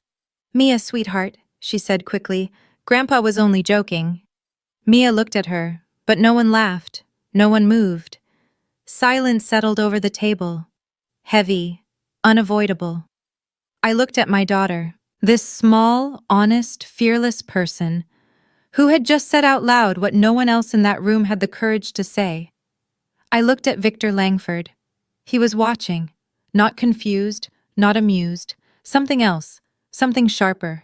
"Mia, sweetheart," she said quickly, "Grandpa was only joking." Mia looked at her, but no one laughed, no one moved. Silence settled over the table. Heavy, unavoidable. I looked at my daughter, this small, honest, fearless person, who had just said out loud what no one else in that room had the courage to say. I looked at Victor Langford. He was watching, not confused, not amused, something else, something sharper.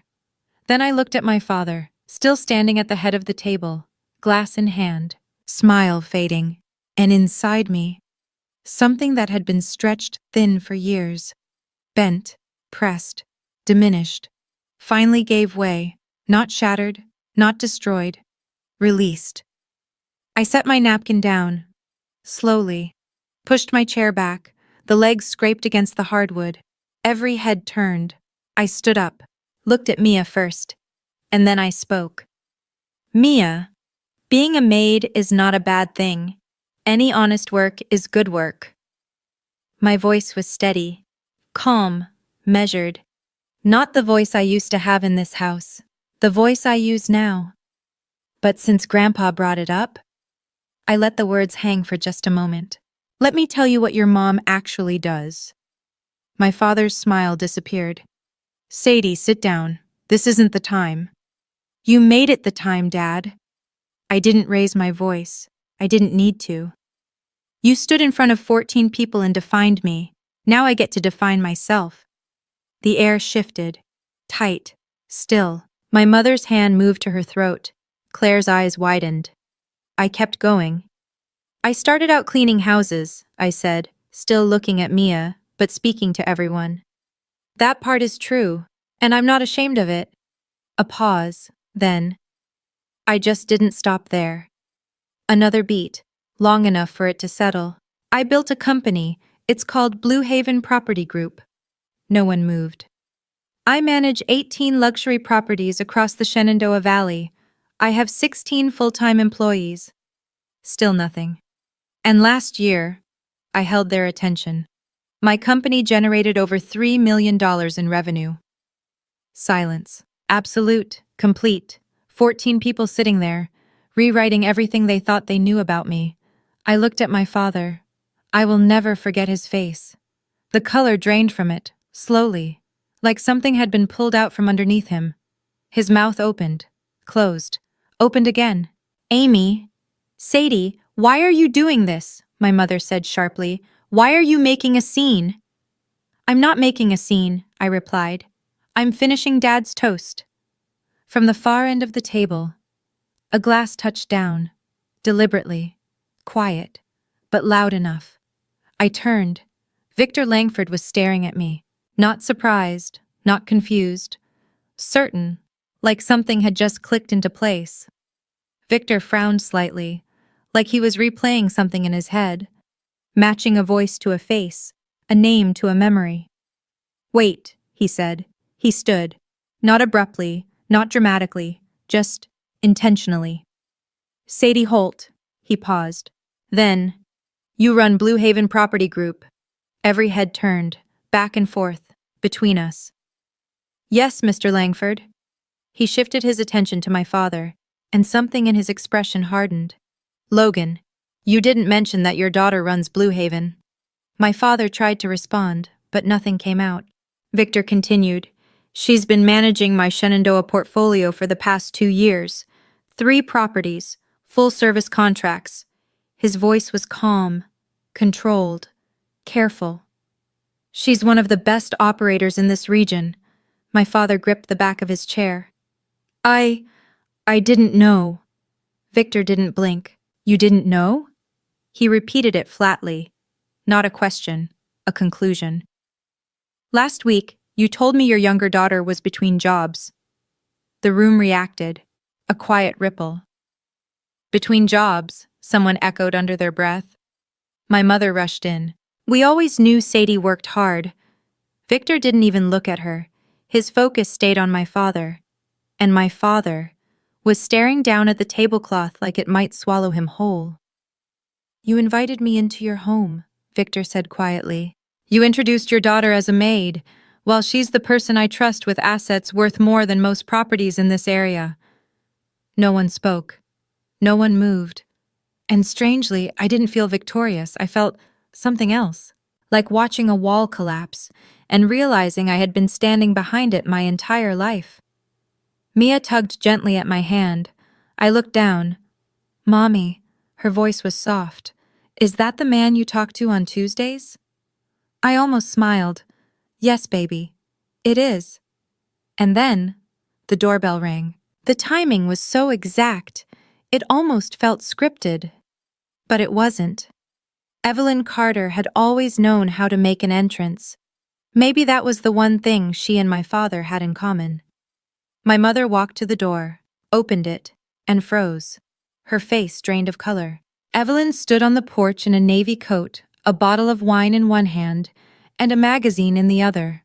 Then I looked at my father, still standing at the head of the table, glass in hand, smile fading, and inside me, something that had been stretched thin for years, bent, pressed, diminished, finally gave way, not shattered, not destroyed, released. I set my napkin down, slowly, pushed my chair back, the legs scraped against the hardwood, every head turned. I stood up, looked at Mia first, and then I spoke. "Mia, being a maid is not a bad thing. Any honest work is good work." My voice was steady, calm, measured. Not the voice I used to have in this house, the voice I use now. But since Grandpa brought it up, I let the words hang for just a moment. "Let me tell you what your mom actually does." My father's smile disappeared. "Sadie, sit down. This isn't the time." "You made it the time, Dad." I didn't raise my voice. I didn't need to. You stood in front of 14 people and defined me. Now I get to define myself. The air shifted. Tight. Still. My mother's hand moved to her throat. Claire's eyes widened. I kept going. I started out cleaning houses, I said, still looking at Mia, but speaking to everyone. That part is true, and I'm not ashamed of it. A pause, then. I just didn't stop there. Another beat, long enough for it to settle. I built a company. It's called Blue Haven Property Group. No one moved. I manage 18 luxury properties across the Shenandoah Valley. I have 16 full-time employees. Still nothing. And last year, I held their attention. My company generated over $3 million in revenue. Silence. Absolute. Complete. 14 people sitting there, rewriting everything they thought they knew about me. I looked at my father. I will never forget his face. The color drained from it, slowly, like something had been pulled out from underneath him. His mouth opened, closed, opened again. Amy, Sadie, why are you doing this? My mother said sharply. Why are you making a scene? I'm not making a scene, I replied. I'm finishing Dad's toast. From the far end of the table, a glass touched down, deliberately, quiet, but loud enough. I turned. Victor Langford was staring at me, not surprised, not confused, certain, like something had just clicked into place. Victor frowned slightly, like he was replaying something in his head, matching a voice to a face, a name to a memory. Wait, he said. He stood, not abruptly, not dramatically, just intentionally. Sadie Holt, he paused. Then, you run Blue Haven Property Group. Every head turned, back and forth, between us. Yes, Mr. Langford. He shifted his attention to my father, and something in his expression hardened. Logan, you didn't mention that your daughter runs Blue Haven. My father tried to respond, but nothing came out. Victor continued. She's been managing my Shenandoah portfolio for the past 2 years. 3 properties, full-service contracts. His voice was calm, controlled, careful. She's one of the best operators in this region. My father gripped the back of his chair. I didn't know. Victor didn't blink. You didn't know? He repeated it flatly. Not a question, a conclusion. Last week, you told me your younger daughter was between jobs. The room reacted, a quiet ripple. Between jobs, someone echoed under their breath. My mother rushed in. We always knew Sadie worked hard. Victor didn't even look at her. His focus stayed on my father. And my father was staring down at the tablecloth like it might swallow him whole. You invited me into your home, Victor said quietly. You introduced your daughter as a maid, while she's the person I trust with assets worth more than most properties in this area. No one spoke. No one moved. And strangely, I didn't feel victorious. I felt something else, like watching a wall collapse and realizing I had been standing behind it my entire life. Mia tugged gently at my hand. I looked down. Mommy, her voice was soft. Is that the man you talk to on Tuesdays? I almost smiled. Yes, baby. It is. And then, the doorbell rang. The timing was so exact, it almost felt scripted. But it wasn't. Evelyn Carter had always known how to make an entrance. Maybe that was the one thing she and my father had in common. My mother walked to the door, opened it, and froze. Her face drained of color. Evelyn stood on the porch in a navy coat, a bottle of wine in one hand, and a magazine in the other.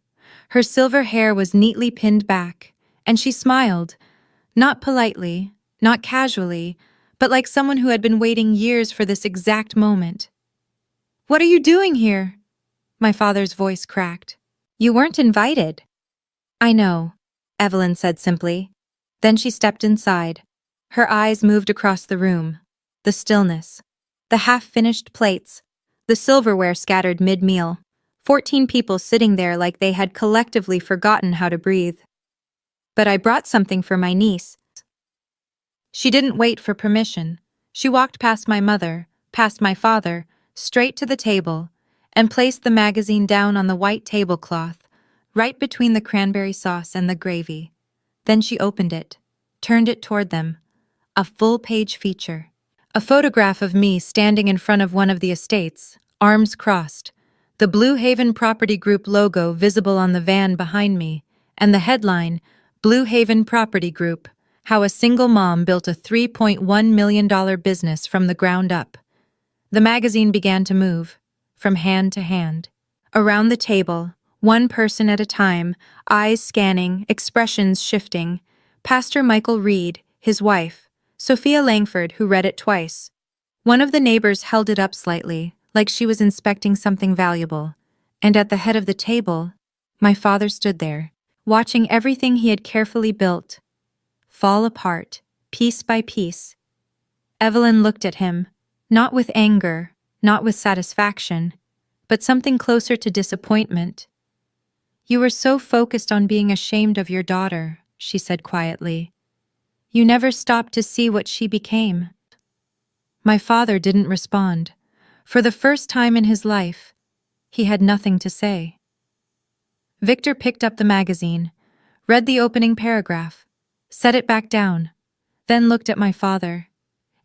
Her silver hair was neatly pinned back, and she smiled, not politely, not casually, but like someone who had been waiting years for this exact moment. What are you doing here? My father's voice cracked. You weren't invited. I know, Evelyn said simply. Then she stepped inside. Her eyes moved across the room. The stillness, the half-finished plates, the silverware scattered mid-meal. 14 people sitting there like they had collectively forgotten how to breathe. But I brought something for my niece. She didn't wait for permission. She walked past my mother, past my father, straight to the table, and placed the magazine down on the white tablecloth, right between the cranberry sauce and the gravy. Then she opened it, turned it toward them. A full-page feature. A photograph of me standing in front of one of the estates, arms crossed, the Blue Haven Property Group logo visible on the van behind me, and the headline, Blue Haven Property Group, how a single mom built a $3.1 million business from the ground up. The magazine began to move, from hand to hand. Around the table, one person at a time, eyes scanning, expressions shifting. Pastor Michael Reed, his wife, Sophia Langford, who read it twice. One of the neighbors held it up slightly, like she was inspecting something valuable. And at the head of the table, my father stood there, watching everything he had carefully built fall apart, piece by piece. Evelyn looked at him, not with anger, not with satisfaction, but something closer to disappointment. "You were so focused on being ashamed of your daughter," she said quietly. "You never stopped to see what she became." My father didn't respond. For the first time in his life, he had nothing to say. Victor picked up the magazine, read the opening paragraph, set it back down, then looked at my father.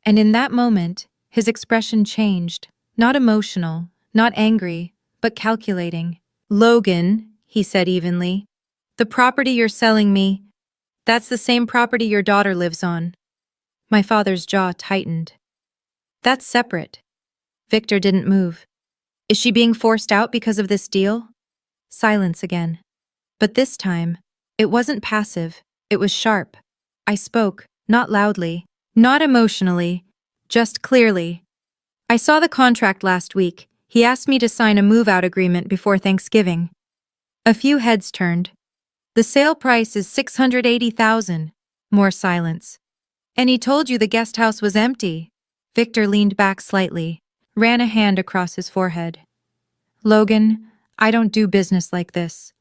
And in that moment, his expression changed, not emotional, not angry, but calculating. "Logan," he said evenly, "the property you're selling me, that's the same property your daughter lives on." My father's jaw tightened. "That's separate." Victor didn't move. "Is she being forced out because of this deal?" Silence again. But this time, it wasn't passive, it was sharp. I spoke, not loudly, not emotionally, just clearly. "I saw the contract last week. He asked me to sign a move-out agreement before Thanksgiving." A few heads turned. "The sale price is $680,000. More silence. "And he told you the guest house was empty." Victor leaned back slightly, ran a hand across his forehead. "Logan, I don't do business like this."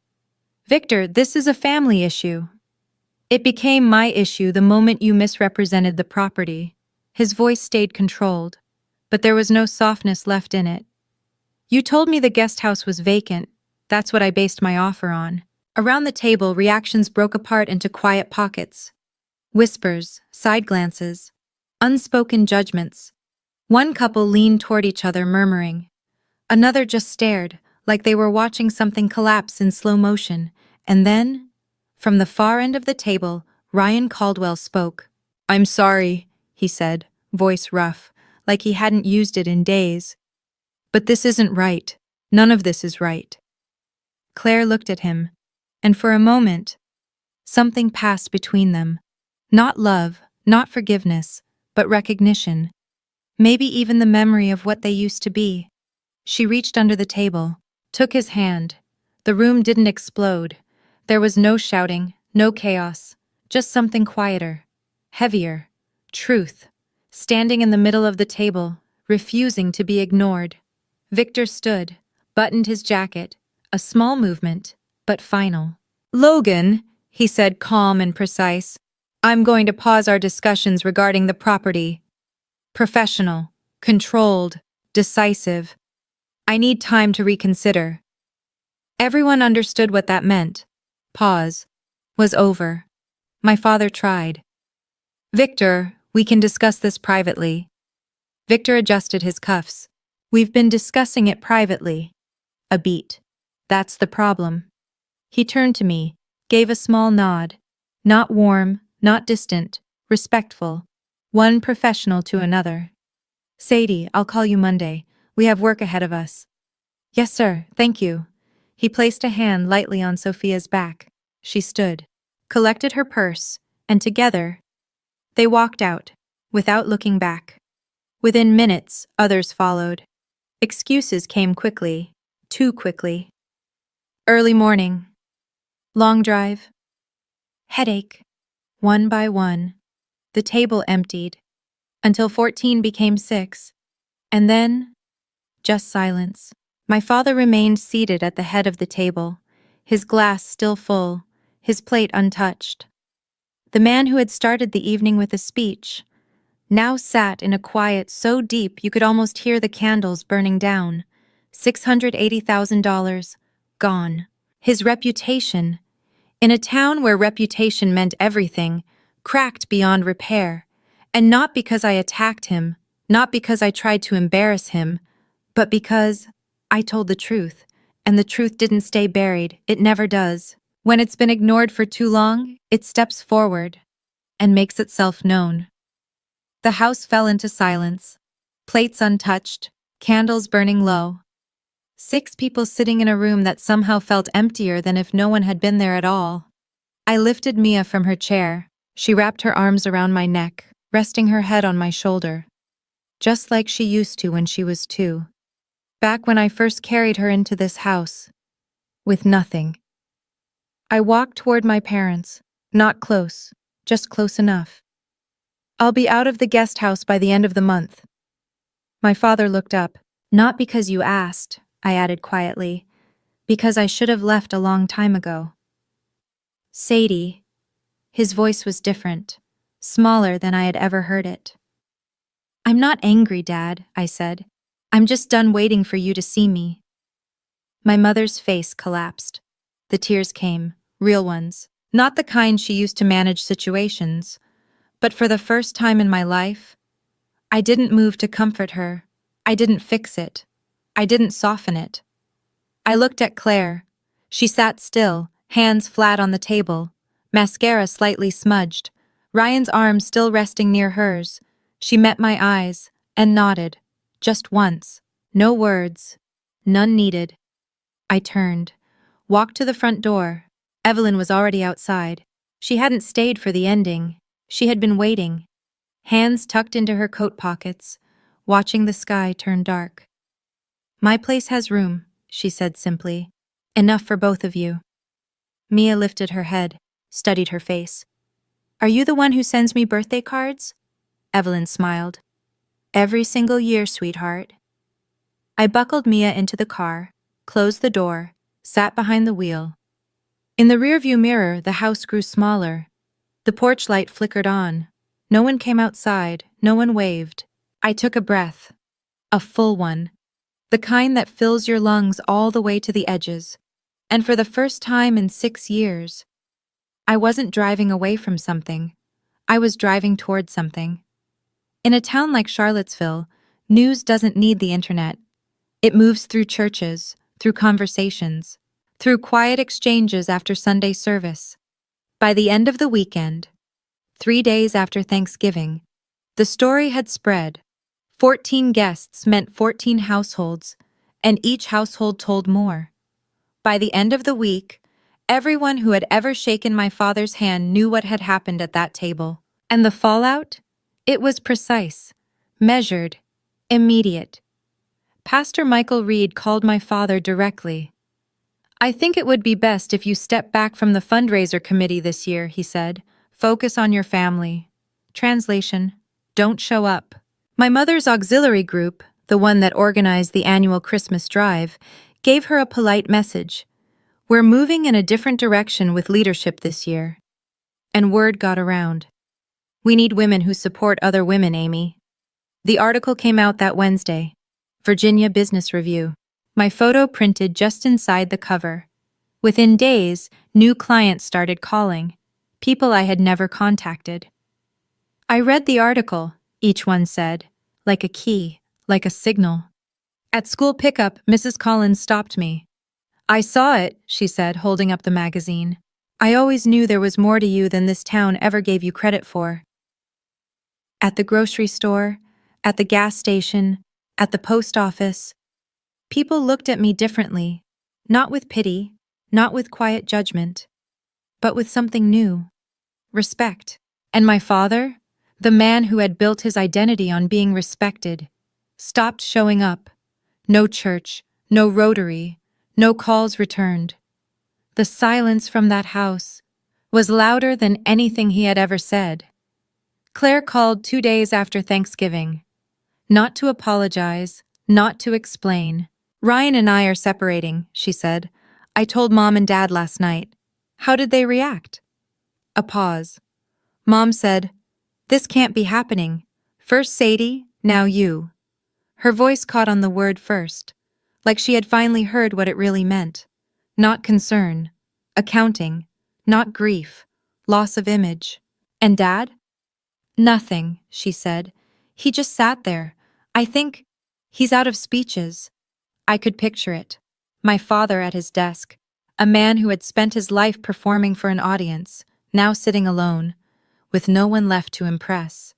"Victor, this is a family issue." "It became my issue the moment you misrepresented the property." His voice stayed controlled, but there was no softness left in it. "You told me the guest house was vacant. That's what I based my offer on." Around the table, reactions broke apart into quiet pockets. Whispers, side glances, unspoken judgments. One couple leaned toward each other, murmuring. Another just stared, like they were watching something collapse in slow motion. And then, from the far end of the table, Ryan Caldwell spoke. "I'm sorry," he said, voice rough, like he hadn't used it in days. "But this isn't right. None of this is right." Claire looked at him, and for a moment, something passed between them. Not love, not forgiveness, but recognition. Maybe even the memory of what they used to be. She reached under the table, took his hand. The room didn't explode. There was no shouting, no chaos, just something quieter, heavier. Truth, standing in the middle of the table, refusing to be ignored. Victor stood, buttoned his jacket, a small movement, but final. "Logan," he said, calm and precise, "I'm going to pause our discussions regarding the property. Professional, controlled, decisive. I need time to reconsider." Everyone understood what that meant. Pause. Was over. My father tried. "Victor, we can discuss this privately." Victor adjusted his cuffs. "We've been discussing it privately." A beat. "That's the problem." He turned to me, gave a small nod. Not warm, not distant, respectful. One professional to another. "Sadie, I'll call you Monday. We have work ahead of us." "Yes, sir, thank you." He placed a hand lightly on Sophia's back. She stood, collected her purse, and together, they walked out, without looking back. Within minutes, others followed. Excuses came quickly, too quickly. Early morning. Long drive. Headache. One by one, the table emptied, until 14 became 6. And then, just silence. My father remained seated at the head of the table, his glass still full, his plate untouched. The man who had started the evening with a speech, now sat in a quiet so deep you could almost hear the candles burning down. $680,000 gone. His reputation, in a town where reputation meant everything, cracked beyond repair. And not because I attacked him, not because I tried to embarrass him, but because I told the truth, and the truth didn't stay buried. It never does. When it's been ignored for too long, it steps forward and makes itself known. The house fell into silence, plates untouched, candles burning low. 6 people sitting in a room that somehow felt emptier than if no one had been there at all. I lifted Mia from her chair. She wrapped her arms around my neck, resting her head on my shoulder, just like she used to when she was 2. Back when I first carried her into this house, with nothing. I walked toward my parents, not close, just close enough. I'll be out of the guest house by the end of the month. My father looked up. Not because you asked, I added quietly, because I should have left a long time ago. Sadie. His voice was different, smaller than I had ever heard it. I'm not angry, Dad, I said. I'm just done waiting for you to see me. My mother's face collapsed. The tears came, real ones, not the kind she used to manage situations. But for the first time in my life, I didn't move to comfort her. I didn't fix it. I didn't soften it. I looked at Claire. She sat still, hands flat on the table, mascara slightly smudged, Ryan's arm still resting near hers. She met my eyes and nodded, just once. No words, none needed. I turned, walked to the front door. Evelyn was already outside. She hadn't stayed for the ending. She had been waiting, hands tucked into her coat pockets, watching the sky turn dark. My place has room, she said simply. Enough for both of you. Mia lifted her head, studied her face. Are you the one who sends me birthday cards? Evelyn smiled. Every single year, sweetheart. I buckled Mia into the car, closed the door, sat behind the wheel. In the rearview mirror, the house grew smaller. The porch light flickered on. No one came outside, no one waved. I took a breath. A full one. The kind that fills your lungs all the way to the edges. And for the first time in 6 years, I wasn't driving away from something. I was driving toward something. In a town like Charlottesville, news doesn't need the internet. It moves through churches, through conversations, through quiet exchanges after Sunday service. By the end of the weekend, 3 days after Thanksgiving, the story had spread. 14 guests meant 14 households, and each household told more. By the end of the week, everyone who had ever shaken my father's hand knew what had happened at that table. And the fallout? It was precise, measured, immediate. Pastor Michael Reed called my father directly. I think it would be best if you step back from the fundraiser committee this year, he said. Focus on your family. Translation: don't show up. My mother's auxiliary group, the one that organized the annual Christmas drive, gave her a polite message. We're moving in a different direction with leadership this year. And word got around. We need women who support other women, Amy. The article came out that Wednesday. Virginia Business Review. My photo printed just inside the cover. Within days, new clients started calling. People I had never contacted. I read the article, each one said, like a key, like a signal. At school pickup, Mrs. Collins stopped me. I saw it, she said, holding up the magazine. I always knew there was more to you than this town ever gave you credit for. At the grocery store, at the gas station, at the post office, people looked at me differently, not with pity, not with quiet judgment, but with something new. Respect. And my father, the man who had built his identity on being respected, stopped showing up. No church, no rotary, no calls returned. The silence from that house was louder than anything he had ever said. Claire called 2 days after Thanksgiving. Not to apologize, not to explain. Ryan and I are separating, she said. I told Mom and Dad last night. How did they react? A pause. Mom said, "This can't be happening. First Sadie, now you. Her voice caught on the word first, like she had finally heard what it really meant. Not concern, accounting, not grief, loss of image. And Dad? Nothing, she said. He just sat there. I think he's out of speeches. I could picture it. My father at his desk, a man who had spent his life performing for an audience, now sitting alone, with no one left to impress.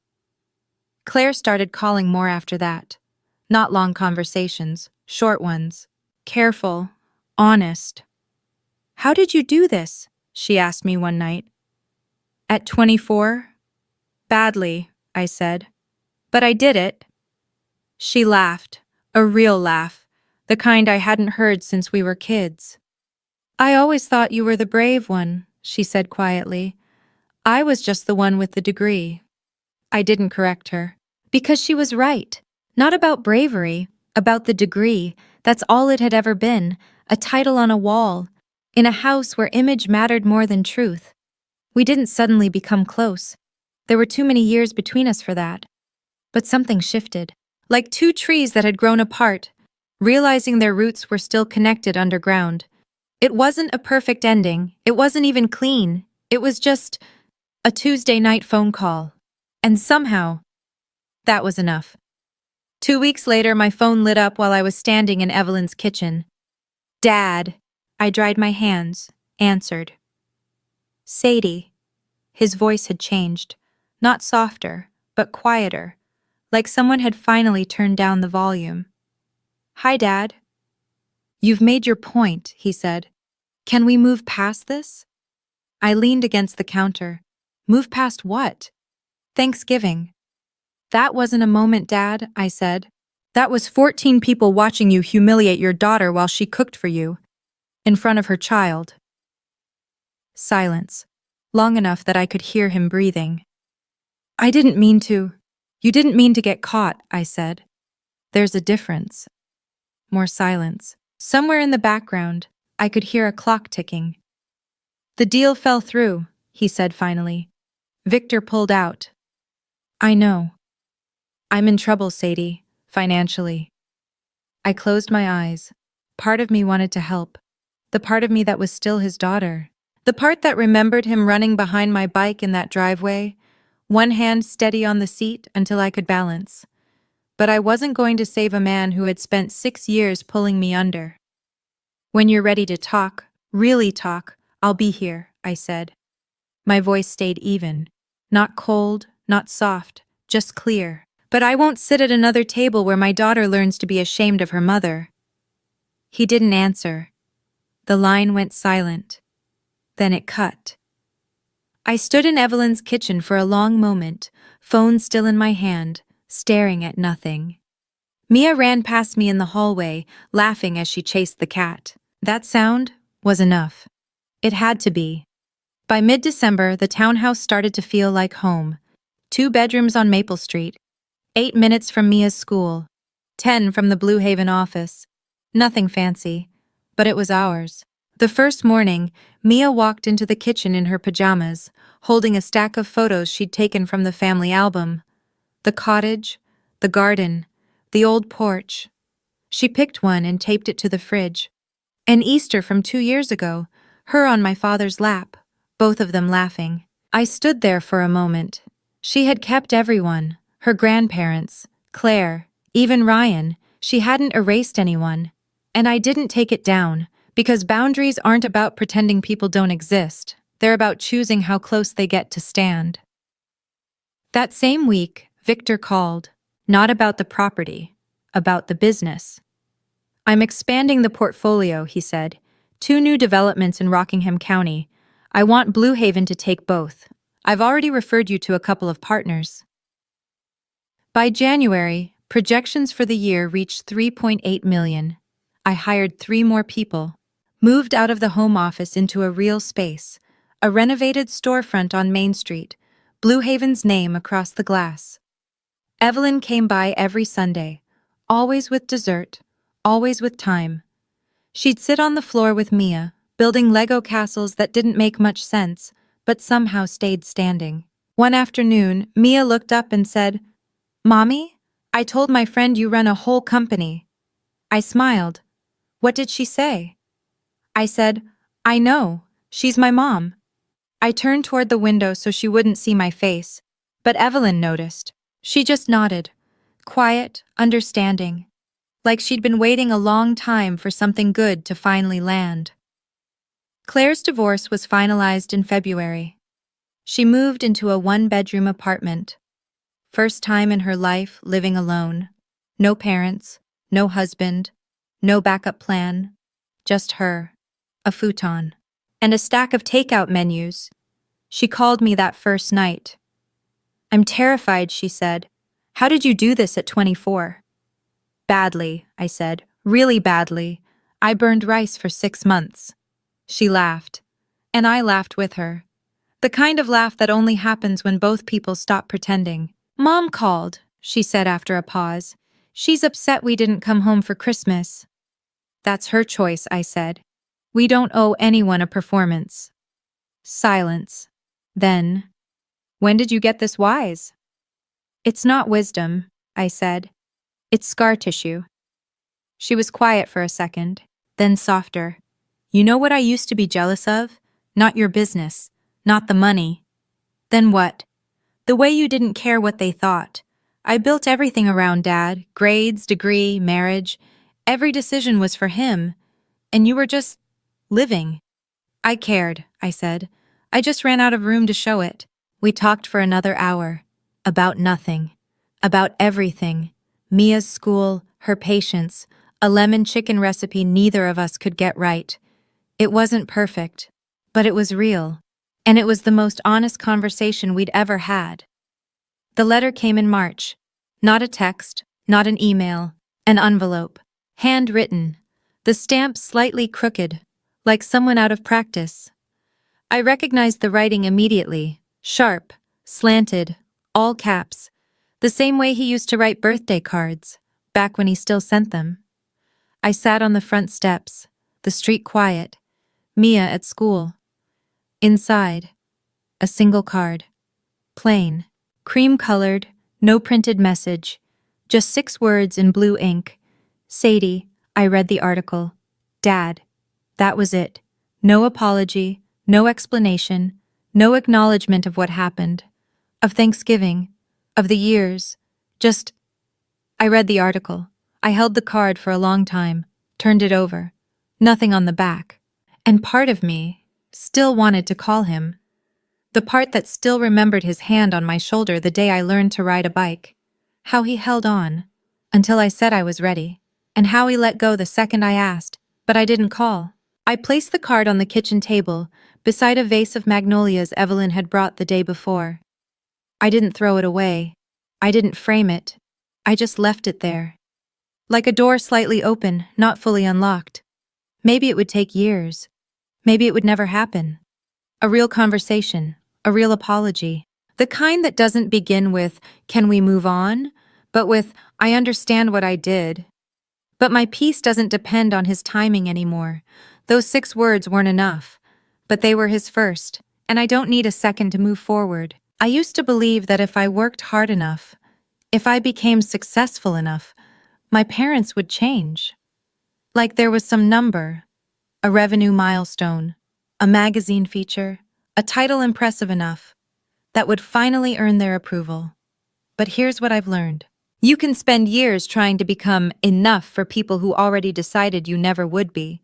Claire started calling more after that. Not long conversations, short ones. Careful, honest. How did you do this? She asked me one night. At 24? Badly, I said. But I did it. She laughed, a real laugh, the kind I hadn't heard since we were kids. I always thought you were the brave one, she said quietly. I was just the one with the degree. I didn't correct her. Because she was right. Not about bravery, about the degree. That's all it had ever been, a title on a wall, in a house where image mattered more than truth. We didn't suddenly become close. There were too many years between us for that. But something shifted, like two trees that had grown apart, realizing their roots were still connected underground. It wasn't a perfect ending, it wasn't even clean, it was just a Tuesday night phone call. And somehow, that was enough. 2 weeks later, my phone lit up while I was standing in Evelyn's kitchen. Dad, I dried my hands, answered. Sadie. His voice had changed, not softer, but quieter, like someone had finally turned down the volume. Hi, Dad. You've made your point, he said. Can we move past this? I leaned against the counter. Move past what? Thanksgiving. That wasn't a moment, Dad, I said. That was 14 people watching you humiliate your daughter while she cooked for you, in front of her child. Silence, long enough that I could hear him breathing. I didn't mean to. You didn't mean to get caught, I said. There's a difference. More silence. Somewhere in the background, I could hear a clock ticking. The deal fell through, he said finally. Victor pulled out. I know. I'm in trouble, Sadie, financially. I closed my eyes. Part of me wanted to help. The part of me that was still his daughter. The part that remembered him running behind my bike in that driveway, one hand steady on the seat until I could balance. But I wasn't going to save a man who had spent 6 years pulling me under. When you're ready to talk, really talk, I'll be here, I said. My voice stayed even. Not cold, not soft, just clear. But I won't sit at another table where my daughter learns to be ashamed of her mother. He didn't answer. The line went silent. Then it cut. I stood in Evelyn's kitchen for a long moment, phone still in my hand, staring at nothing. Mia ran past me in the hallway, laughing as she chased the cat. That sound was enough. It had to be. By mid-December, the townhouse started to feel like home. 2 bedrooms on Maple Street, 8 minutes from Mia's school, 10 from the Blue Haven office. Nothing fancy, but it was ours. The first morning, Mia walked into the kitchen in her pajamas, holding a stack of photos she'd taken from the family album. The cottage, the garden, the old porch. She picked one and taped it to the fridge. An Easter from 2 years ago, her on my father's lap, both of them laughing. I stood there for a moment. She had kept everyone. Her grandparents, Claire, even Ryan. She hadn't erased anyone. And I didn't take it down, because boundaries aren't about pretending people don't exist. They're about choosing how close they get to stand. That same week, Victor called. Not about the property, about the business. I'm expanding the portfolio, he said. 2 new developments in Rockingham County. I want Blue Haven to take both. I've already referred you to a couple of partners. By January, projections for the year reached 3.8 million. I hired 3 more people, moved out of the home office into a real space, a renovated storefront on Main Street, Blue Haven's name across the glass. Evelyn came by every Sunday, always with dessert, always with time. She'd sit on the floor with Mia, building Lego castles that didn't make much sense, but somehow stayed standing. One afternoon, Mia looked up and said, Mommy, I told my friend you run a whole company. I smiled. What did she say? I said, I know, she's my mom. I turned toward the window so she wouldn't see my face, but Evelyn noticed. She just nodded, quiet, understanding, like she'd been waiting a long time for something good to finally land. Claire's divorce was finalized in February. She moved into a one-bedroom apartment. First time in her life living alone. No parents, no husband, no backup plan, just her, a futon, and a stack of takeout menus. She called me that first night. I'm terrified, she said. How did you do this at 24? Badly, I said. Really badly. I burned rice for 6 months. She laughed. And I laughed with her. The kind of laugh that only happens when both people stop pretending. Mom called, she said after a pause. She's upset we didn't come home for Christmas. That's her choice, I said. We don't owe anyone a performance. Silence. Then, when did you get this wise? It's not wisdom, I said. It's scar tissue. She was quiet for a second, then softer. You know what I used to be jealous of? Not your business, not the money. Then what? The way you didn't care what they thought. I built everything around Dad, grades, degree, marriage. Every decision was for him, and you were just living. I cared, I said. I just ran out of room to show it. We talked for another hour. About nothing. About everything. Mia's school, her patients, a lemon chicken recipe neither of us could get right. It wasn't perfect, but it was real. And it was the most honest conversation we'd ever had. The letter came in March. Not a text, not an email, an envelope. Handwritten. The stamp slightly crooked, like someone out of practice. I recognized the writing immediately. Sharp, slanted, all caps. The same way he used to write birthday cards, back when he still sent them. I sat on the front steps, the street quiet, Mia at school. Inside, a single card. Plain, cream-colored, no printed message. Just 6 words in blue ink. Sadie, I read the article. Dad. That was it. No apology, no explanation, no acknowledgement of what happened. Of Thanksgiving, of the years. Just, I read the article. I held the card for a long time, turned it over. Nothing on the back. And part of me still wanted to call him. The part that still remembered his hand on my shoulder the day I learned to ride a bike. How he held on, until I said I was ready. And how he let go the second I asked, but I didn't call. I placed the card on the kitchen table, beside a vase of magnolias Evelyn had brought the day before. I didn't throw it away. I didn't frame it. I just left it there. Like a door slightly open, not fully unlocked. Maybe it would take years. Maybe it would never happen. A real conversation, a real apology. The kind that doesn't begin with, can we move on? But with, I understand what I did. But my peace doesn't depend on his timing anymore. Those 6 words weren't enough. But they were his first, and I don't need a second to move forward. I used to believe that if I worked hard enough, if I became successful enough, my parents would change. Like there was some number, a revenue milestone, a magazine feature, a title impressive enough, that would finally earn their approval. But here's what I've learned. You can spend years trying to become enough for people who already decided you never would be.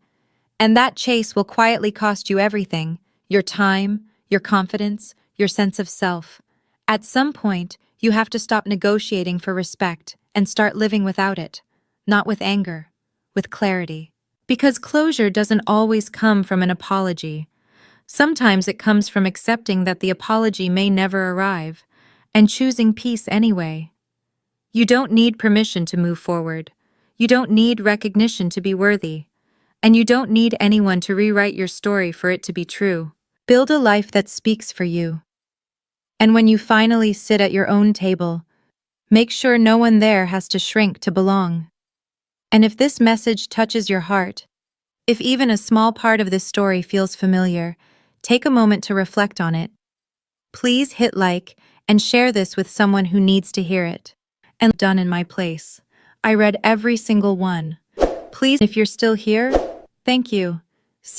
And that chase will quietly cost you everything, your time, your confidence, your sense of self. At some point, you have to stop negotiating for respect and start living without it. Not with anger, with clarity. Because closure doesn't always come from an apology. Sometimes it comes from accepting that the apology may never arrive, and choosing peace anyway. You don't need permission to move forward. You don't need recognition to be worthy. And you don't need anyone to rewrite your story for it to be true. Build a life that speaks for you. And when you finally sit at your own table, make sure no one there has to shrink to belong. And if this message touches your heart, if even a small part of this story feels familiar, take a moment to reflect on it. Please hit like and share this with someone who needs to hear it. and done in my place. I read every single one. Please, if you're still here, thank you.